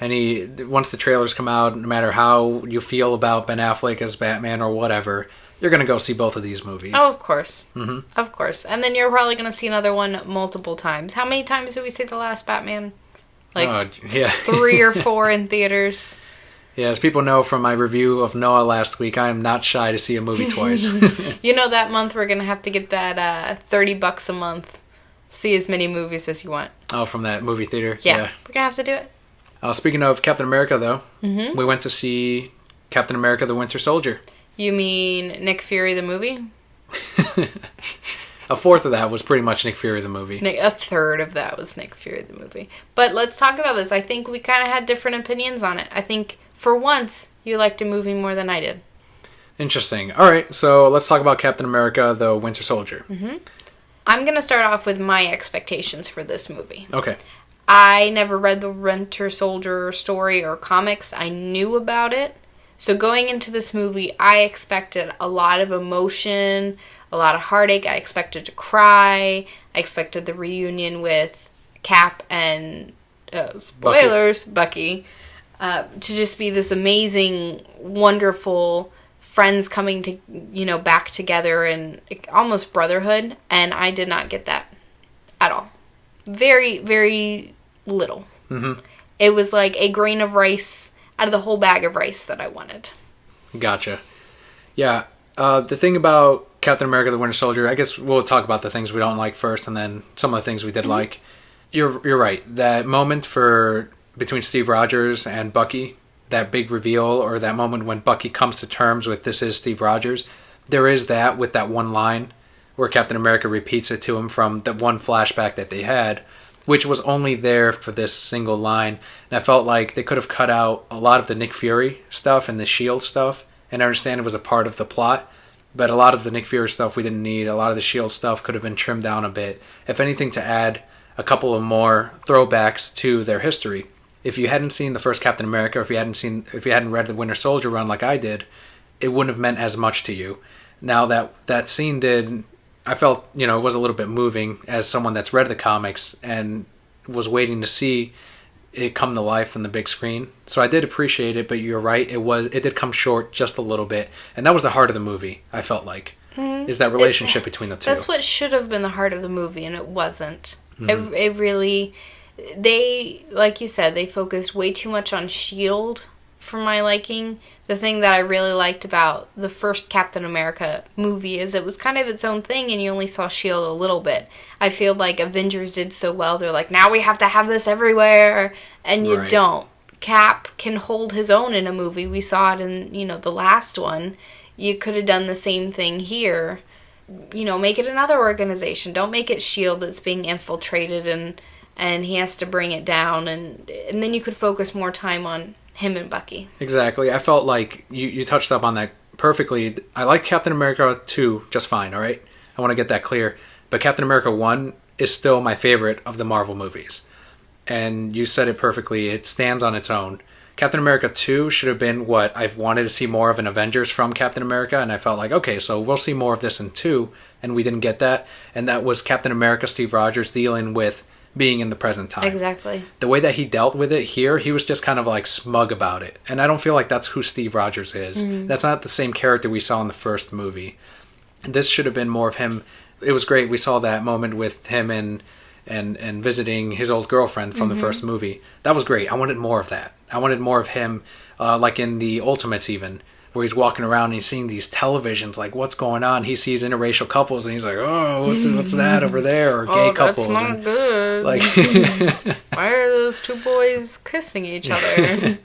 [SPEAKER 2] And once the trailers come out, no matter how you feel about Ben Affleck as Batman or whatever, you're going to go see both of these movies.
[SPEAKER 1] Oh, of course.
[SPEAKER 2] Mm-hmm.
[SPEAKER 1] Of course. And then you're probably going to see another one multiple times. How many times did we see the last Batman? Like 3 or 4 in theaters.
[SPEAKER 2] Yeah, as people know from my review of Noah last week, I am not shy to see a movie twice.
[SPEAKER 1] You know, that month we're going to have to get that $30 a month. See as many movies as you want.
[SPEAKER 2] Oh, from that movie theater?
[SPEAKER 1] Yeah. We're going to have to do it.
[SPEAKER 2] Speaking of Captain America, though, we went to see Captain America the Winter Soldier.
[SPEAKER 1] You mean Nick Fury the movie?
[SPEAKER 2] A fourth of that was pretty much Nick Fury the movie.
[SPEAKER 1] A third of that was Nick Fury the movie. But let's talk about this. I think we kind of had different opinions on it. I think, for once, you liked a movie more than I did. Interesting.
[SPEAKER 2] All right, so let's talk about Captain America the Winter Soldier.
[SPEAKER 1] I'm going to start off with my expectations for this movie.
[SPEAKER 2] Okay.
[SPEAKER 1] I never read the Winter Soldier story or comics. I knew about it. So going into this movie, I expected a lot of emotion, a lot of heartache. I expected to cry. I expected the reunion with Cap and, spoilers, Bucky, to just be this amazing, wonderful friends coming to, back together and almost brotherhood. And I did not get that at all. Very, very little. It was like a grain of rice out of the whole bag of rice that I wanted.
[SPEAKER 2] Gotcha. Yeah. The thing about Captain America the Winter Soldier, I guess we'll talk about the things we don't like first and then some of the things we did like. You're right. That moment between Steve Rogers and Bucky, that big reveal, or that moment when Bucky comes to terms with this is Steve Rogers, there is that with that one line where Captain America repeats it to him from the one flashback that they had, which was only there for this single line. And I felt like they could have cut out a lot of the Nick Fury stuff and the S.H.I.E.L.D. stuff. And I understand it was a part of the plot, but a lot of the Nick Fury stuff we didn't need. A lot of the S.H.I.E.L.D. stuff could have been trimmed down a bit. If anything, to add a couple of more throwbacks to their history. If you hadn't seen the first Captain America, if you hadn't read the Winter Soldier run like I did, it wouldn't have meant as much to you. Now that scene did, I felt, it was a little bit moving as someone that's read the comics and was waiting to see it come to life on the big screen. So I did appreciate it, but you're right, it did come short just a little bit. And that was the heart of the movie, I felt like, is that relationship between the two.
[SPEAKER 1] That's what should have been the heart of the movie, and it wasn't. It really, like you said, they focused way too much on S.H.I.E.L.D. for my liking. The thing that I really liked about the first Captain America movie is it was kind of its own thing and you only saw S.H.I.E.L.D. a little bit. I feel like Avengers did so well. They're like, now we have to have this everywhere. And you don't. Cap can hold his own in a movie. We saw it in, the last one. You could have done the same thing here. Make it another organization. Don't make it S.H.I.E.L.D. that's being infiltrated and he has to bring it down. And then you could focus more time on him and Bucky.
[SPEAKER 2] Exactly. I felt like you touched up on that perfectly. I like Captain America 2 just fine, all right? I want to get that clear. But Captain America 1 is still my favorite of the Marvel movies. And you said it perfectly. It stands on its own. Captain America 2 should have been what I've wanted to see more of in Avengers from Captain America. And I felt like, okay, so we'll see more of this in 2. And we didn't get that. And that was Captain America, Steve Rogers, dealing with being in the present time.
[SPEAKER 1] Exactly.
[SPEAKER 2] The way that he dealt with it here, he was just kind of like smug about it. And I don't feel like that's who Steve Rogers is. That's not the same character we saw in the first movie. This should have been more of him. It was great. We saw that moment with him and visiting his old girlfriend from the first movie. That was great. I wanted more of that. I wanted more of him, like in the Ultimates even, where he's walking around and he's seeing these televisions, like what's going on. He sees interracial couples and he's like, oh, what's that over there? Or gay couples.
[SPEAKER 1] That's not good.
[SPEAKER 2] Like,
[SPEAKER 1] why are those two boys kissing each other?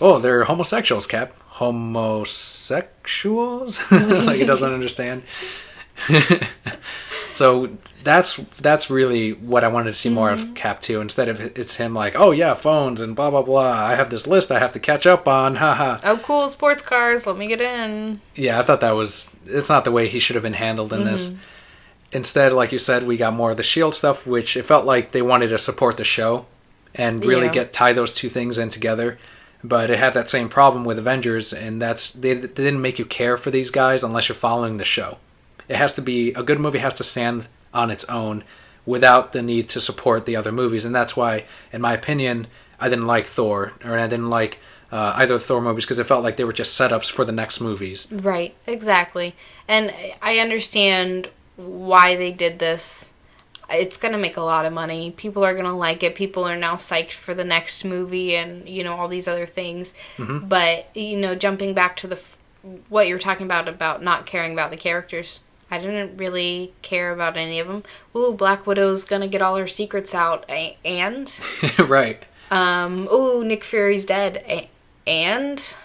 [SPEAKER 2] Oh, they're homosexuals, Cap. Homosexuals? Like he doesn't understand. So that's really what I wanted to see more of Cap 2. Instead of it's him like, oh yeah, phones and blah blah blah. I have this list I have to catch up on. Haha.
[SPEAKER 1] Oh cool, sports cars. Let me get in.
[SPEAKER 2] Yeah, I thought it's not the way he should have been handled in this. Instead, like you said, we got more of the S.H.I.E.L.D. stuff, which it felt like they wanted to support the show and really tie those two things in together. But it had that same problem with Avengers, and they didn't make you care for these guys unless you're following the show. It has to be, a good movie has to stand on its own without the need to support the other movies. And that's why, in my opinion, I didn't like Thor, or I didn't like either of the Thor movies because it felt like they were just setups for the next movies.
[SPEAKER 1] Right, exactly. And I understand why they did this. It's going to make a lot of money. People are going to like it. People are now psyched for the next movie and, all these other things.
[SPEAKER 2] Mm-hmm.
[SPEAKER 1] But, jumping back to what you were talking about not caring about the characters, I didn't really care about any of them. Ooh, Black Widow's going to get all her secrets out. And?
[SPEAKER 2] Right.
[SPEAKER 1] Ooh, Nick Fury's dead. And?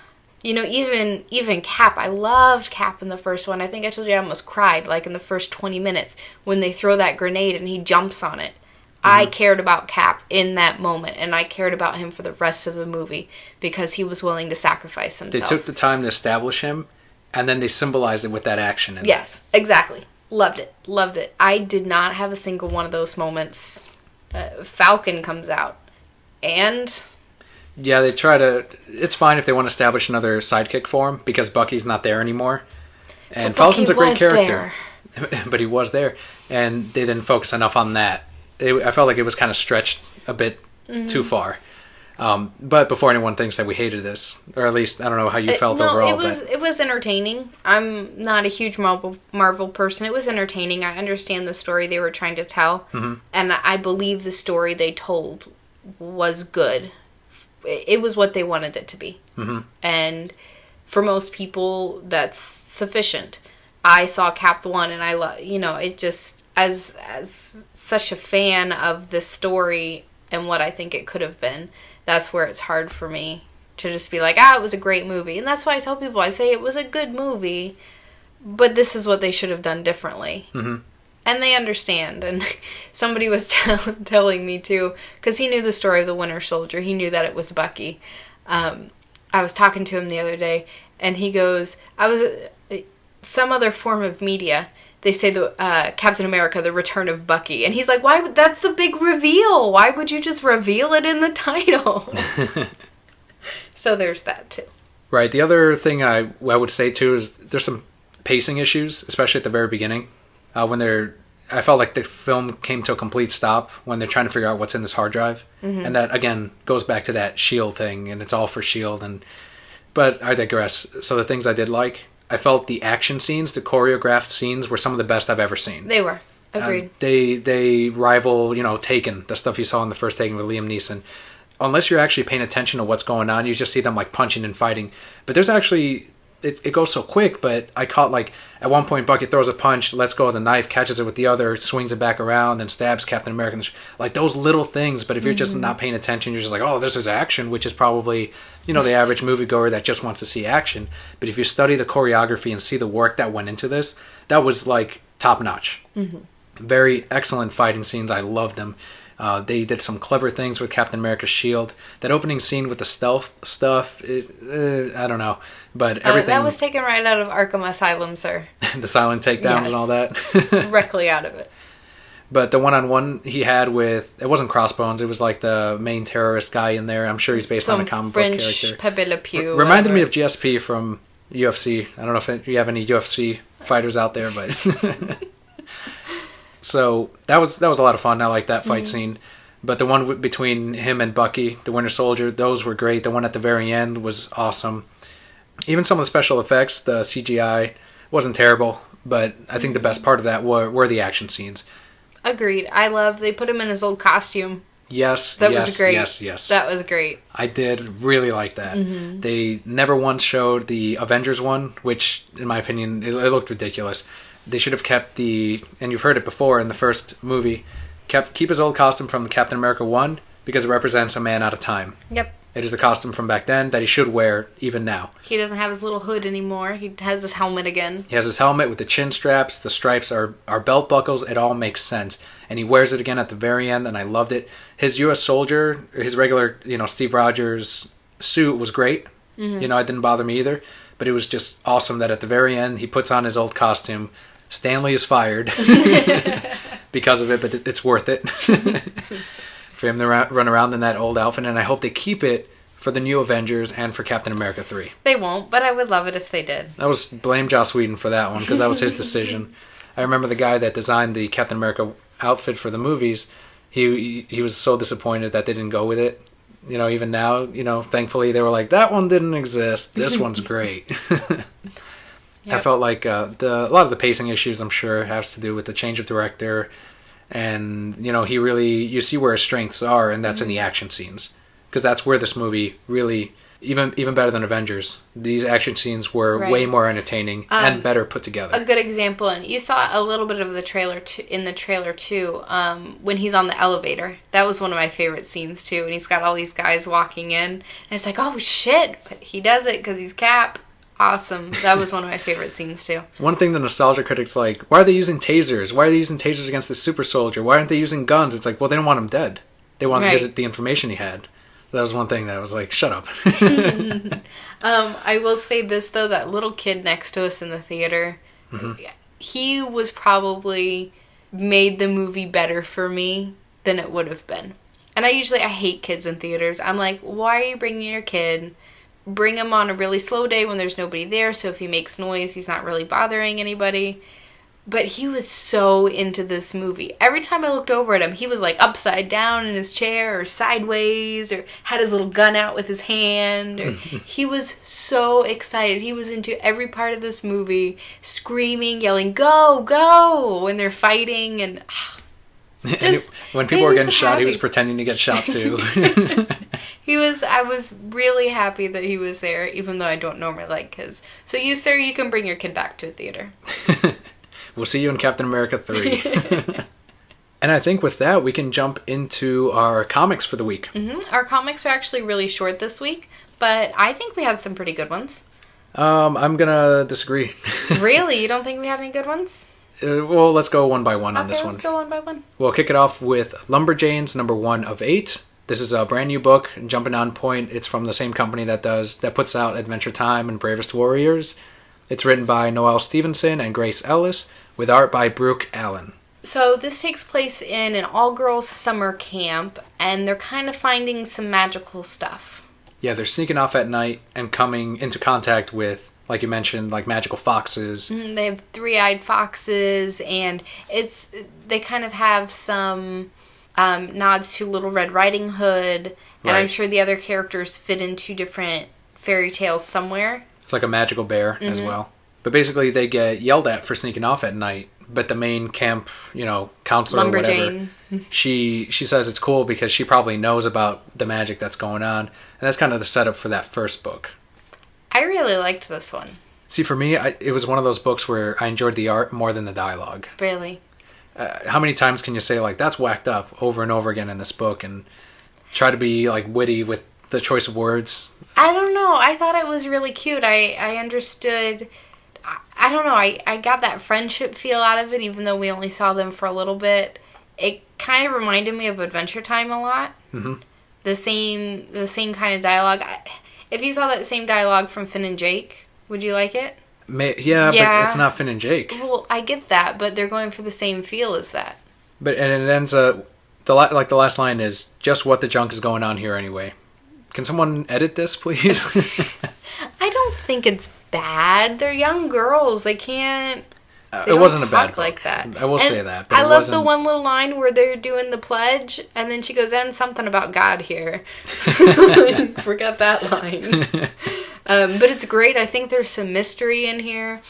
[SPEAKER 1] Even Cap. I loved Cap in the first one. I think I told you I almost cried, like, in the first 20 minutes when they throw that grenade and he jumps on it. Mm-hmm. I cared about Cap in that moment, and I cared about him for the rest of the movie because he was willing to sacrifice himself.
[SPEAKER 2] They took the time to establish him, and then they symbolized it with that action.
[SPEAKER 1] Yes, exactly. Loved it. Loved it. I did not have a single one of those moments. Falcon comes out, and...
[SPEAKER 2] Yeah, they try to... It's fine if they want to establish another sidekick for him, because Bucky's not there anymore. And Falcon's a great character. But he was there. And they didn't focus enough on that. I felt like it was kind of stretched a bit too far. But before anyone thinks that we hated this, or at least, I don't know how you felt overall.
[SPEAKER 1] It was entertaining. I'm not a huge Marvel person. It was entertaining. I understand the story they were trying to tell. Mm-hmm. And I believe the story they told was good. It was what they wanted it to be. Mm-hmm. And for most people, that's sufficient. I saw Cap 1 and I love, it just, as such a fan of this story and what I think it could have been, that's where it's hard for me to just be like, it was a great movie. And that's why I tell people, I say it was a good movie, but this is what they should have done differently. Mm-hmm. And they understand. And somebody was telling me, too, because he knew the story of the Winter Soldier. He knew that it was Bucky. I was talking to him the other day, and he goes, some other form of media, they say the Captain America, the Return of Bucky. And he's like, why? That's the big reveal. Why would you just reveal it in the title? So there's that, too.
[SPEAKER 2] Right. The other thing I would say, too, is there's some pacing issues, especially at the very beginning. I felt like the film came to a complete stop when they're trying to figure out what's in this hard drive. Mm-hmm. And that, again, goes back to that S.H.I.E.L.D. thing, and it's all for S.H.I.E.L.D. But I digress. So the things I did like, I felt the action scenes, the choreographed scenes, were some of the best I've ever seen.
[SPEAKER 1] They were. Agreed.
[SPEAKER 2] They rival, Taken, the stuff you saw in the first Taken with Liam Neeson. Unless you're actually paying attention to what's going on, you just see them, punching and fighting. But there's actually... It goes so quick, but I caught, at one point, Bucky throws a punch, lets go of the knife, catches it with the other, swings it back around, then stabs Captain America. Those little things, but if you're just not paying attention, you're just like, oh, this is action, which is probably, the average moviegoer that just wants to see action. But if you study the choreography and see the work that went into this, that was, top-notch. Mm-hmm. Very excellent fighting scenes. I loved them. They did some clever things with Captain America's shield. That opening scene with the stealth stuff, I don't know. But everything...
[SPEAKER 1] that was taken right out of Arkham Asylum, sir.
[SPEAKER 2] The silent takedowns and all that?
[SPEAKER 1] Directly out of it.
[SPEAKER 2] But the one-on-one he had with... It wasn't Crossbones. It was the main terrorist guy in there. I'm sure he's based on a comic book character.
[SPEAKER 1] Pepe Le Pew.
[SPEAKER 2] Reminded me of GSP from UFC. I don't know if you have any UFC fighters out there, but... So that was a lot of fun. I like that fight scene. But the one between him and Bucky, the Winter Soldier, those were great. The one at the very end was awesome. Even some of the special effects, the CGI, wasn't terrible. But I think the best part of that were the action scenes. Agreed.
[SPEAKER 1] They put him in his old costume.
[SPEAKER 2] Yes,
[SPEAKER 1] that was great.
[SPEAKER 2] Yes.
[SPEAKER 1] That was great.
[SPEAKER 2] I did really like that. Mm-hmm. They never once showed the Avengers one, which, in my opinion, it looked ridiculous. They should have kept and you've heard it before in the first movie, keep his old costume from Captain America 1 because it represents a man out of time. Yep. It is a costume from back then that he should wear even now.
[SPEAKER 1] He doesn't have his little hood anymore. He has his helmet again.
[SPEAKER 2] He has his helmet with the chin straps. The stripes are belt buckles. It all makes sense. And he wears it again at the very end, and I loved it. His U.S. soldier, his regular, Steve Rogers suit was great. Mm-hmm. It didn't bother me either. But it was just awesome that at the very end, he puts on his old costume. Stanley is fired because of it, but it's worth it for him to run around in that old outfit. And I hope they keep it for the new Avengers and for Captain America 3.
[SPEAKER 1] They won't, but I would love it if they did.
[SPEAKER 2] Blame Joss Whedon for that one because that was his decision. I remember the guy that designed the Captain America outfit for the movies. He was so disappointed that they didn't go with it. even now, thankfully they were like, that one didn't exist. This one's great. I felt like a lot of the pacing issues, I'm sure, has to do with the change of director. And, you see where his strengths are, and that's in the action scenes. Because that's where this movie really, even better than Avengers, these action scenes were way more entertaining and better put together. A
[SPEAKER 1] good example, and you saw a little bit of the trailer in the trailer too, when he's on the elevator. That was one of my favorite scenes too, and he's got all these guys walking in, and it's like, oh shit, but he does it because he's Cap. Awesome. That was one of my favorite scenes too.
[SPEAKER 2] One thing the nostalgia critics like, why are they using tasers? Why are they using tasers against the super soldier? Why aren't they using guns? It's like, well, they don't want him dead. They want to visit the information he had. That was one thing that was like, shut up.
[SPEAKER 1] I will say this though, that little kid next to us in the theater, he was probably made the movie better for me than it would have been. And I hate kids in theaters. I'm like, why are you bringing your kid? Bring him on a really slow day when there's nobody there, so if he makes noise, he's not really bothering anybody. But he was so into this movie. Every time I looked over at him, he was like upside down in his chair or sideways or had his little gun out with his hand. Or he was so excited. He was into every part of this movie, screaming, yelling, go, go, when they're fighting. And
[SPEAKER 2] when people were getting shot, he was pretending to get shot too.
[SPEAKER 1] I was really happy that he was there, even though I don't normally like kids. So you, sir, you can bring your kid back to a theater.
[SPEAKER 2] We'll see you in Captain America 3. And I think with that, we can jump into our comics for the week.
[SPEAKER 1] Our comics are actually really short this week, but I think we had some pretty good ones.
[SPEAKER 2] I'm going to disagree.
[SPEAKER 1] Really? You don't think we had any good ones?
[SPEAKER 2] Well, let's go one by one on this one.
[SPEAKER 1] Let's go one by one.
[SPEAKER 2] We'll kick it off with Lumberjanes, number 1 of 8. This is a brand new book, jumping on point. It's from the same company that puts out Adventure Time and Bravest Warriors. It's written by Noelle Stevenson and Grace Ellis, with art by Brooke Allen.
[SPEAKER 1] So this takes place in an all-girls summer camp, and they're kind of finding some magical stuff.
[SPEAKER 2] Yeah, they're sneaking off at night and coming into contact with, like you mentioned, like magical foxes.
[SPEAKER 1] They have three-eyed foxes, and they kind of have some nods to Little Red Riding Hood, and I'm sure the other characters fit into different fairy tales somewhere.
[SPEAKER 2] It's like a magical bear as well. But basically they get yelled at for sneaking off at night, but the main camp, counselor or whatever, she says it's cool because she probably knows about the magic that's going on, and that's kind of the setup for that first book.
[SPEAKER 1] I really liked this one.
[SPEAKER 2] See, for me, it was one of those books where I enjoyed the art more than the dialogue.
[SPEAKER 1] Really?
[SPEAKER 2] How many times can you say, like, that's whacked up over and over again in this book and try to be, like, witty with the choice of words?
[SPEAKER 1] I don't know. I thought it was really cute. I understood. I don't know. I got that friendship feel out of it, even though we only saw them for a little bit. It kind of reminded me of Adventure Time a lot. The same kind of dialogue. If you saw that same dialogue from Finn and Jake, would you like it?
[SPEAKER 2] Yeah, but it's not Finn and Jake.
[SPEAKER 1] Well, I get that, but they're going for the same feel as that.
[SPEAKER 2] And it ends the last line is, just what the junk is going on here anyway. Can someone edit this, please?
[SPEAKER 1] I don't think it's bad. They're young girls. They can't.
[SPEAKER 2] It wasn't a bad book.
[SPEAKER 1] Like that.
[SPEAKER 2] I will say that. But
[SPEAKER 1] I love the one little line where they're doing the pledge, and then she goes, "And something about God here." Forgot that line. But it's great. I think there's some mystery in here.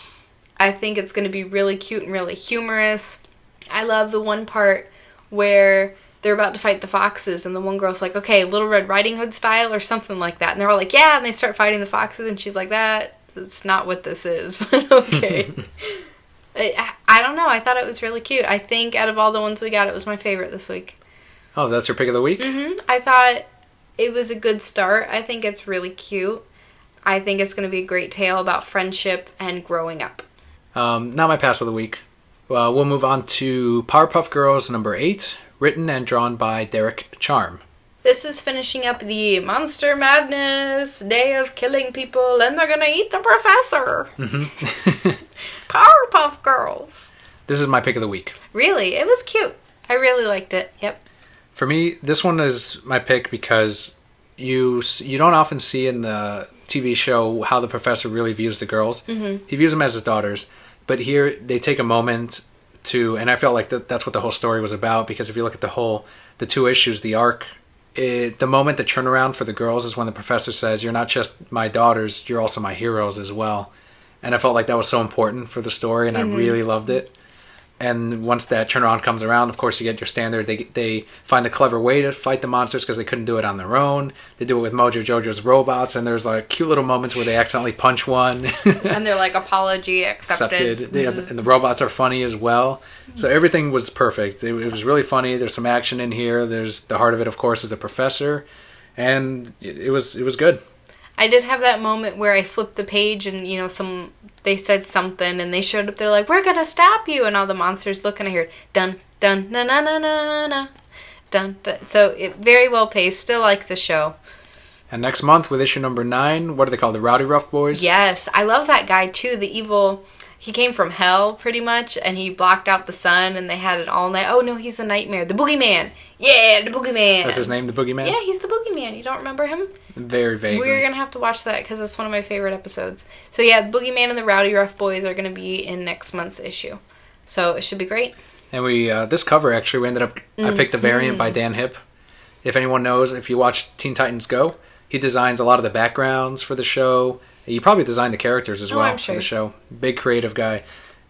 [SPEAKER 1] I think it's going to be really cute and really humorous. I love the one part where they're about to fight the foxes, and the one girl's like, okay, Little Red Riding Hood style or something like that. And they're all like, yeah, and they start fighting the foxes, and she's like, that's not what this is, but okay. I don't know. I thought it was really cute. I think out of all the ones we got, it was my favorite this week.
[SPEAKER 2] Oh, that's your pick of the week?
[SPEAKER 1] I thought it was a good start. I think it's really cute. I think it's going to be a great tale about friendship and growing up.
[SPEAKER 2] Not my pass of the week. Well, we'll move on to Powerpuff Girls number 8, written and drawn by Derek Charm.
[SPEAKER 1] This is finishing up the Monster Madness day of killing people, and they're gonna eat the professor. Powerpuff Girls.
[SPEAKER 2] This is my pick of the week.
[SPEAKER 1] Really? It was cute. I really liked it. Yep.
[SPEAKER 2] For me, this one is my pick because you don't often see in the TV show how the professor really views the girls. He views them as his daughters. But here, they take a moment to, and I felt like that's what the whole story was about, because if you look at the 2 issues, the arc the moment the turnaround for the girls is when the professor says, "You're not just my daughters, you're also my heroes as well." And I felt like that was so important for the story, and I really loved it. And once that turnaround comes around, of course, you get your standard. They find a clever way to fight the monsters because they couldn't do it on their own. They do it with Mojo Jojo's robots, and there's like cute little moments where they accidentally punch one.
[SPEAKER 1] And they're like, apology accepted.
[SPEAKER 2] And the robots are funny as well. So everything was perfect. It was really funny. There's some action in here. There's the heart of it, of course, is the professor. And it was good.
[SPEAKER 1] I did have that moment where I flipped the page and, they said something and they showed up. They're like, "We're going to stop you." And all the monsters look and I hear, dun, dun, na, na, na, na, na, dun, dun. So it very well paced. Still like the show.
[SPEAKER 2] And next month with issue number 9, what are they called? The Rowdy Rough Boys?
[SPEAKER 1] Yes. I love that guy too. The evil... He came from hell, pretty much, and he blocked out the sun, and they had it all night. Oh, no, he's the nightmare. The boogeyman. Yeah, the boogeyman.
[SPEAKER 2] That's his name, the boogeyman?
[SPEAKER 1] Yeah, he's the boogeyman. You don't remember him?
[SPEAKER 2] Very vaguely.
[SPEAKER 1] We're going to have to watch that, because that's one of my favorite episodes. So, yeah, Boogeyman and the Rowdy Rough Boys are going to be in next month's issue. So, it should be great.
[SPEAKER 2] And we, this cover, actually, we ended up... I picked the variant by Dan Hipp. If anyone knows, if you watch Teen Titans Go, he designs a lot of the backgrounds for the show. He probably designed the characters as well
[SPEAKER 1] I'm sure.
[SPEAKER 2] for the show. Big creative guy.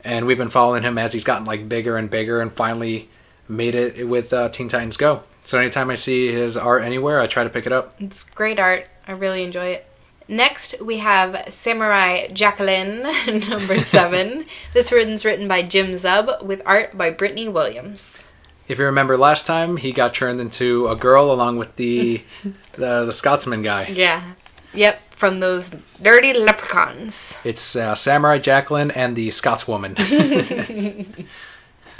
[SPEAKER 2] And we've been following him as he's gotten like bigger and bigger and finally made it with Teen Titans Go. So anytime I see his art anywhere, I try to pick it up.
[SPEAKER 1] It's great art. I really enjoy it. Next, we have Samurai Jacqueline, number 7. This one's written by Jim Zub with art by Brittany Williams.
[SPEAKER 2] If you remember last time, he got turned into a girl along with the Scotsman guy.
[SPEAKER 1] Yeah. Yep. From those dirty leprechauns.
[SPEAKER 2] It's Samurai Jacqueline and the Scotswoman.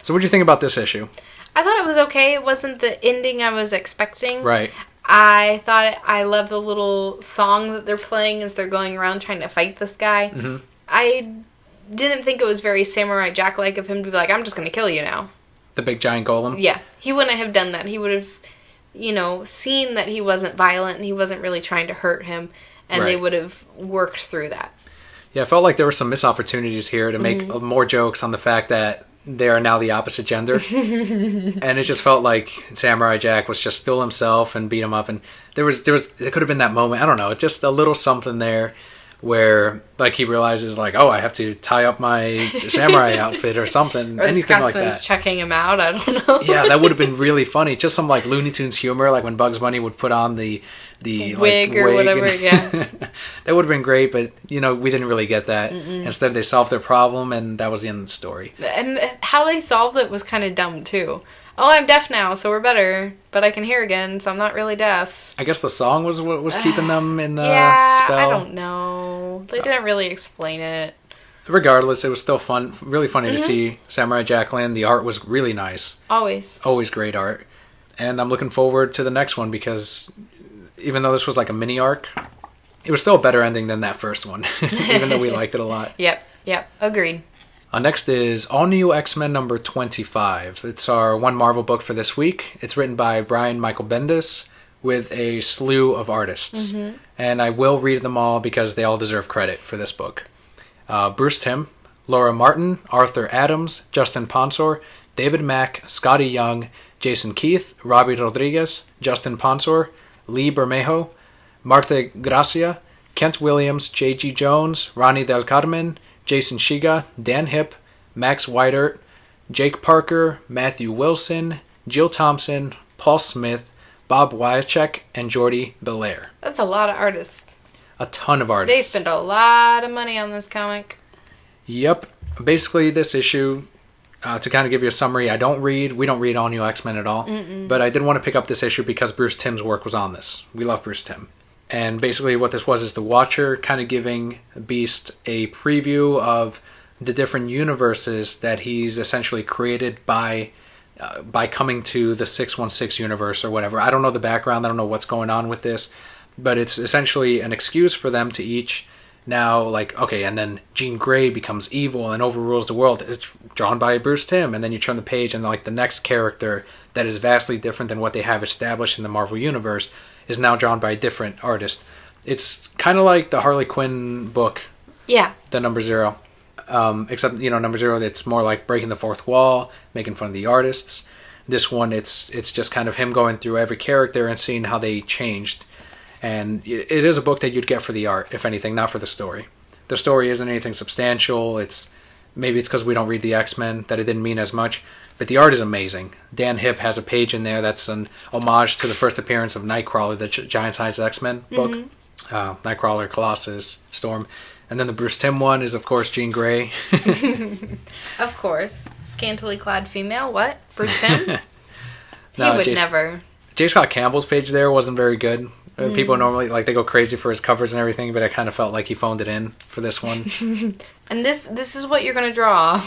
[SPEAKER 2] So what do you think about this issue?
[SPEAKER 1] I thought it was okay. It wasn't the ending I was expecting.
[SPEAKER 2] Right.
[SPEAKER 1] I love the little song that they're playing as they're going around trying to fight this guy. Mm-hmm. I didn't think it was very Samurai Jack-like of him to be like, "I'm just going to kill you now."
[SPEAKER 2] The big giant golem?
[SPEAKER 1] Yeah. He wouldn't have done that. He would have, seen that he wasn't violent and he wasn't really trying to hurt him. And They would have worked through that.
[SPEAKER 2] Yeah, I felt like there were some missed opportunities here to make more jokes on the fact that they are now the opposite gender. And it just felt like Samurai Jack was just still himself and beat him up. And there could have been that moment, I don't know, just a little something there where like he realizes like, oh, I have to tie up my samurai outfit or something.
[SPEAKER 1] Or
[SPEAKER 2] anything like that.
[SPEAKER 1] Scotsman's checking him out, I don't know.
[SPEAKER 2] Yeah, that would have been really funny. Just some like Looney Tunes humor, like when Bugs Bunny would put on the
[SPEAKER 1] wig or whatever, yeah.
[SPEAKER 2] That would have been great, but we didn't really get that. Instead, they solved their problem, and that was the end of the story.
[SPEAKER 1] And how they solved it was kind of dumb too. Oh, I'm deaf now, so we're better, but I can hear again, so I'm not really deaf.
[SPEAKER 2] I guess the song was what was keeping them in the spell.
[SPEAKER 1] I don't know. They didn't really explain it.
[SPEAKER 2] Regardless, it was still fun, really funny to see Samurai Jacqueline. The art was really nice. Always great art. And I'm looking forward to the next one because even though this was like a mini arc, it was still a better ending than that first one, even though we liked it a lot.
[SPEAKER 1] Yep, agreed.
[SPEAKER 2] Next is All New X-Men number 25. It's our one Marvel book for this week. It's written by Brian Michael Bendis with a slew of artists. And I will read them all because they all deserve credit for this book. Bruce Timm, Laura Martin, Arthur Adams, Justin Ponsor, David Mack, Scotty Young, Jason Keith, Robbie Rodriguez, Justin Ponsor, Lee Bermejo, Marta Gracia, Kent Williams, J.G. Jones, Ronnie Del Carmen, Jason Shiga, Dan Hipp, Max Weidert, Jake Parker, Matthew Wilson, Jill Thompson, Paul Smith, Bob Wyacek, and Jordi Belair.
[SPEAKER 1] That's a lot of artists.
[SPEAKER 2] A ton of artists.
[SPEAKER 1] They spent a lot of money on this comic.
[SPEAKER 2] Yep. Basically, this issue, to kind of give you a summary, we don't read All New X-Men at all. But I did want to pick up this issue because Bruce Timm's work was on this. We love Bruce Timm. And basically what this was is the Watcher kind of giving Beast a preview of the different universes that he's essentially created by coming to the 616 universe or whatever. I don't know the background. I don't know what's going on with this. But it's essentially an excuse for them to each now, like, okay, and then Jean Grey becomes evil and overrules the world. It's drawn by Bruce Timm. And then you turn the page and like the next character that is vastly different than what they have established in the Marvel Universe is now drawn by a different artist. It's kind of like the Harley Quinn book.
[SPEAKER 1] Yeah.
[SPEAKER 2] The number 0. Except, number 0, it's more like breaking the fourth wall, making fun of the artists. This one, it's just kind of him going through every character and seeing how they changed. And it is a book that you'd get for the art, if anything, not for the story. The story isn't anything substantial. Maybe it's because we don't read the X-Men that it didn't mean as much. But the art is amazing. Dan Hipp has a page in there that's an homage to the first appearance of Nightcrawler, the Giant Size X-Men book. Nightcrawler, Colossus, Storm. And then the Bruce Timm one is, of course, Jean Grey.
[SPEAKER 1] Of course. Scantily clad female. What? Bruce Timm?
[SPEAKER 2] No,
[SPEAKER 1] he would never.
[SPEAKER 2] J. Scott Campbell's page there wasn't very good. People normally, they go crazy for his covers and everything, but I kind of felt like he phoned it in for this one.
[SPEAKER 1] And this is what you're going to draw.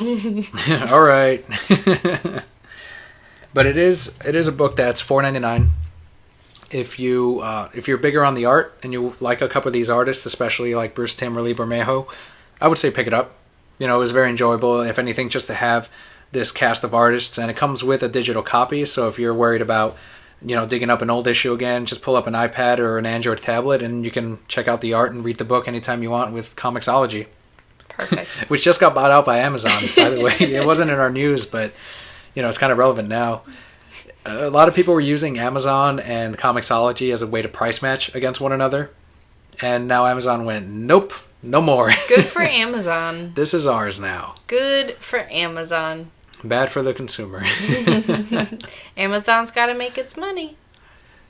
[SPEAKER 2] All right. But it is a book that's $4.99. If you're bigger on the art and you like a couple of these artists, especially like Bruce Timm or Lee Bermejo, I would say pick it up. It was very enjoyable. If anything, just to have this cast of artists, and it comes with a digital copy. So if you're worried about digging up an old issue again, just pull up an iPad or an Android tablet and you can check out the art and read the book anytime you want with Comixology.
[SPEAKER 1] Perfect.
[SPEAKER 2] Which just got bought out by Amazon, by the way. It wasn't in our news, but it's kind of relevant now. A lot of people were using Amazon and Comixology as a way to price match against one another. And now Amazon went, nope, no more.
[SPEAKER 1] Good for Amazon.
[SPEAKER 2] This is ours now.
[SPEAKER 1] Good for Amazon.
[SPEAKER 2] Bad for the consumer.
[SPEAKER 1] Amazon's got to make its money.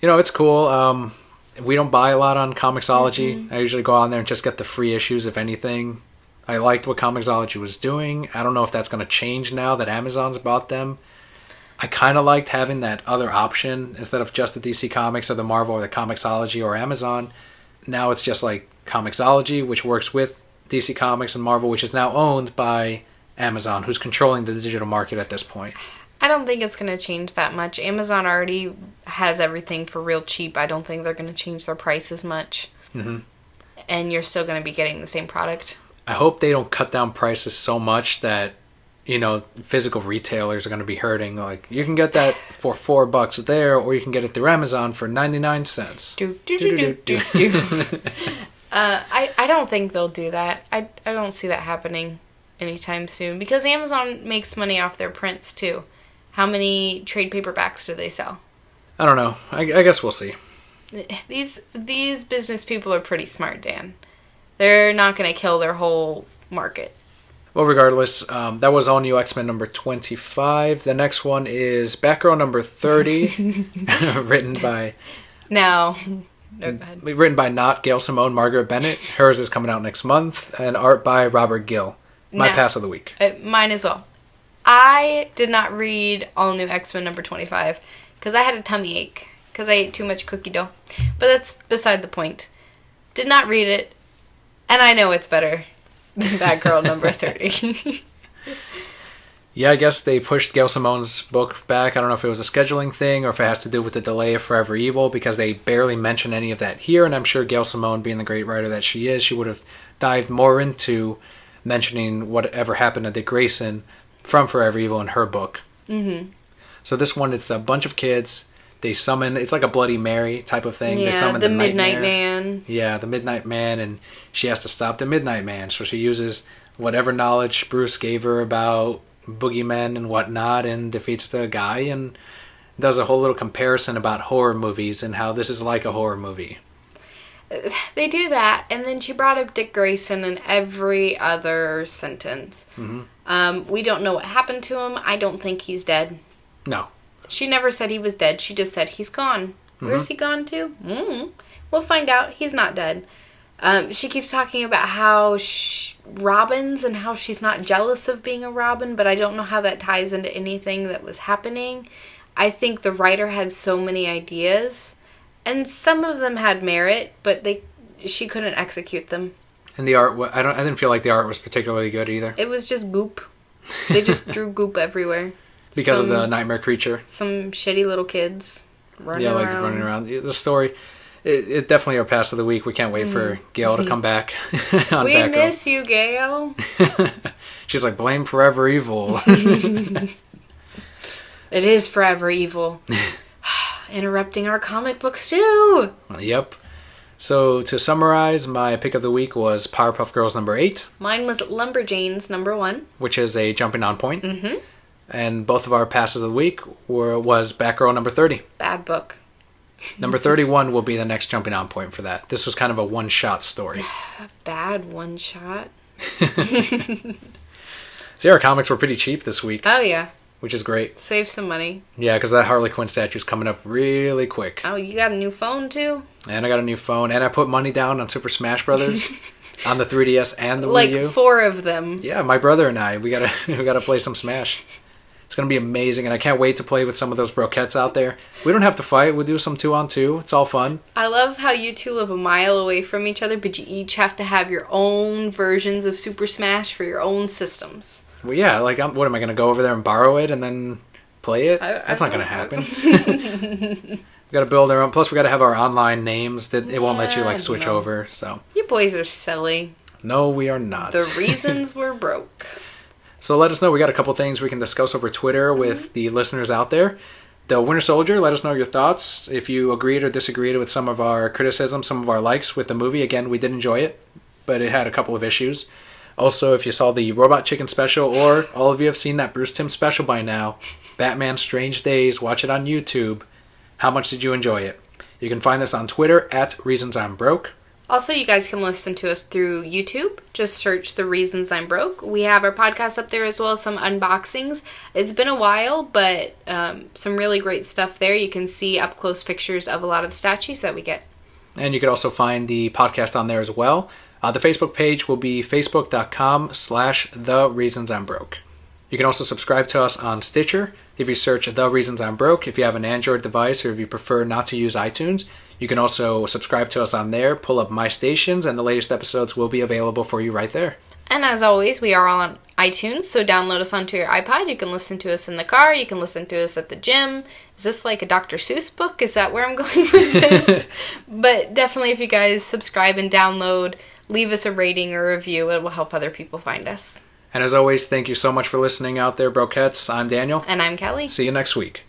[SPEAKER 2] It's cool. We don't buy a lot on Comixology. I usually go on there and just get the free issues, if anything. I liked what Comixology was doing. I don't know if that's going to change now that Amazon's bought them. I kind of liked having that other option instead of just the DC Comics or the Marvel or the Comixology or Amazon. Now it's just like Comixology, which works with DC Comics and Marvel, which is now owned by Amazon, who's controlling the digital market at this point.
[SPEAKER 1] I don't think it's going to change that much. Amazon already has everything for real cheap. I don't think they're going to change their prices much. Mm-hmm. And you're still going to be getting the same product.
[SPEAKER 2] I hope they don't cut down prices so much that, physical retailers are going to be hurting. Like, you can get that for $4 there, or you can get it through Amazon for 99 cents.
[SPEAKER 1] I don't think they'll do that. I don't see that happening anytime soon, because Amazon makes money off their prints too. How many trade paperbacks do they sell?
[SPEAKER 2] I don't know. I guess we'll see.
[SPEAKER 1] These business people are pretty smart, Dan. They're not going to kill their whole market.
[SPEAKER 2] Well, regardless, that was All New X-Men number 25. The next one is Batgirl number 30, written by...
[SPEAKER 1] No, go ahead.
[SPEAKER 2] Written by not Gail Simone, Margaret Bennett. Hers is coming out next month, and art by Robert Gill. My pass of the week.
[SPEAKER 1] Mine as well. I did not read All New X-Men number 25 because I had a tummy ache because I ate too much cookie dough. But that's beside the point. Did not read it, and I know it's better than Batgirl number 30.
[SPEAKER 2] Yeah, I guess they pushed Gail Simone's book back. I don't know if it was a scheduling thing or if it has to do with the delay of Forever Evil, because they barely mention any of that here, and I'm sure Gail Simone, being the great writer that she is, she would have dived more into mentioning whatever happened to Dick Grayson from Forever Evil in her book. Mm-hmm. So this one, it's a bunch of kids. They summon, it's like a Bloody Mary type of thing.
[SPEAKER 1] Yeah,
[SPEAKER 2] they summon
[SPEAKER 1] the Midnight Man.
[SPEAKER 2] Yeah, the Midnight Man, and she has to stop the Midnight Man. So she uses whatever knowledge Bruce gave her about boogeymen and whatnot and defeats the guy and does a whole little comparison about horror movies and how this is like a horror movie.
[SPEAKER 1] They do that, and then she brought up Dick Grayson in every other sentence. Mm-hmm. We don't know what happened to him. I don't think he's dead.
[SPEAKER 2] No.
[SPEAKER 1] She never said he was dead. She just said he's gone. Mm-hmm. Where's he gone to? We'll find out. He's not dead. She keeps talking about how Robins and how she's not jealous of being a Robin, but I don't know how that ties into anything that was happening. I think the writer had so many ideas, and some of them had merit, but she couldn't execute them.
[SPEAKER 2] And the art, I didn't feel like the art was particularly good either.
[SPEAKER 1] It was just goop. They just drew goop everywhere.
[SPEAKER 2] Because of the nightmare creature.
[SPEAKER 1] Some shitty little kids running around. Yeah, like
[SPEAKER 2] running around. The story, it definitely our pass of the week. We can't wait for Gail to come back on
[SPEAKER 1] We
[SPEAKER 2] Batgirl.
[SPEAKER 1] miss you, Gail.
[SPEAKER 2] She's like, blame Forever Evil.
[SPEAKER 1] It is Forever Evil. Interrupting our comic books too.
[SPEAKER 2] Yep. So to summarize, my pick of the week was Powerpuff Girls number 8.
[SPEAKER 1] Mine was Lumberjanes number 1.
[SPEAKER 2] Which is a jumping on point.
[SPEAKER 1] Mm-hmm.
[SPEAKER 2] And both of our passes of the week was Batgirl number 30.
[SPEAKER 1] Bad book.
[SPEAKER 2] Number 31 will be the next jumping on point for that. This was kind of a one-shot story.
[SPEAKER 1] Bad one shot.
[SPEAKER 2] See, our comics were pretty cheap this week.
[SPEAKER 1] Oh, yeah.
[SPEAKER 2] Which is great.
[SPEAKER 1] Save some money.
[SPEAKER 2] Yeah, because that Harley Quinn statue's coming up really quick.
[SPEAKER 1] Oh, you got a new phone, too?
[SPEAKER 2] And I got a new phone. And I put money down on Super Smash Brothers. On the 3DS and the Wii U.
[SPEAKER 1] Like 4 of them.
[SPEAKER 2] Yeah, my brother and I. We gotta play some Smash. It's going to be amazing, and I can't wait to play with some of those broquettes out there. We don't have to fight. We'll do some 2-on-2. It's all fun.
[SPEAKER 1] I love how you two live a mile away from each other, but you each have to have your own versions of Super Smash for your own systems.
[SPEAKER 2] Well, yeah, like, what am I going to go over there and borrow it and then play it? That's not going to happen. We got to build our own. Plus, we got to have our online names that it won't let you, like, switch over, so.
[SPEAKER 1] You boys are silly.
[SPEAKER 2] No, we are not.
[SPEAKER 1] The reasons we're broke.
[SPEAKER 2] So let us know. We got a couple things we can discuss over Twitter with the listeners out there. The Winter Soldier, let us know your thoughts. If you agreed or disagreed with some of our criticism, some of our likes with the movie. Again, we did enjoy it, but it had a couple of issues. Also, if you saw the Robot Chicken special, or all of you have seen that Bruce Timm special by now, Batman Strange Days, watch it on YouTube. How much did you enjoy it? You can find us on Twitter at Reasons I'm Broke.
[SPEAKER 1] Also, you guys can listen to us through YouTube. Just search The Reasons I'm Broke. We have our podcast up there as well as some unboxings. It's been a while, but some really great stuff there. You can see up-close pictures of a lot of the statues that we get. And
[SPEAKER 2] you can also find the podcast on there as well. The Facebook page will be facebook.com/The Reasons I'm Broke. You can also subscribe to us on Stitcher. If you search The Reasons I'm Broke, if you have an Android device or if you prefer not to use iTunes, you can also subscribe to us on there, pull up My Stations, and the latest episodes will be available for you right there.
[SPEAKER 1] And as always, we are all on iTunes, so download us onto your iPod. You can listen to us in the car. You can listen to us at the gym. Is this like a Dr. Seuss book? Is that where I'm going with this? But definitely if you guys subscribe and download, leave us a rating or review. It will help other people find us.
[SPEAKER 2] And as always, thank you so much for listening out there, Broquettes. I'm Daniel.
[SPEAKER 1] And I'm Kelly.
[SPEAKER 2] See you next week.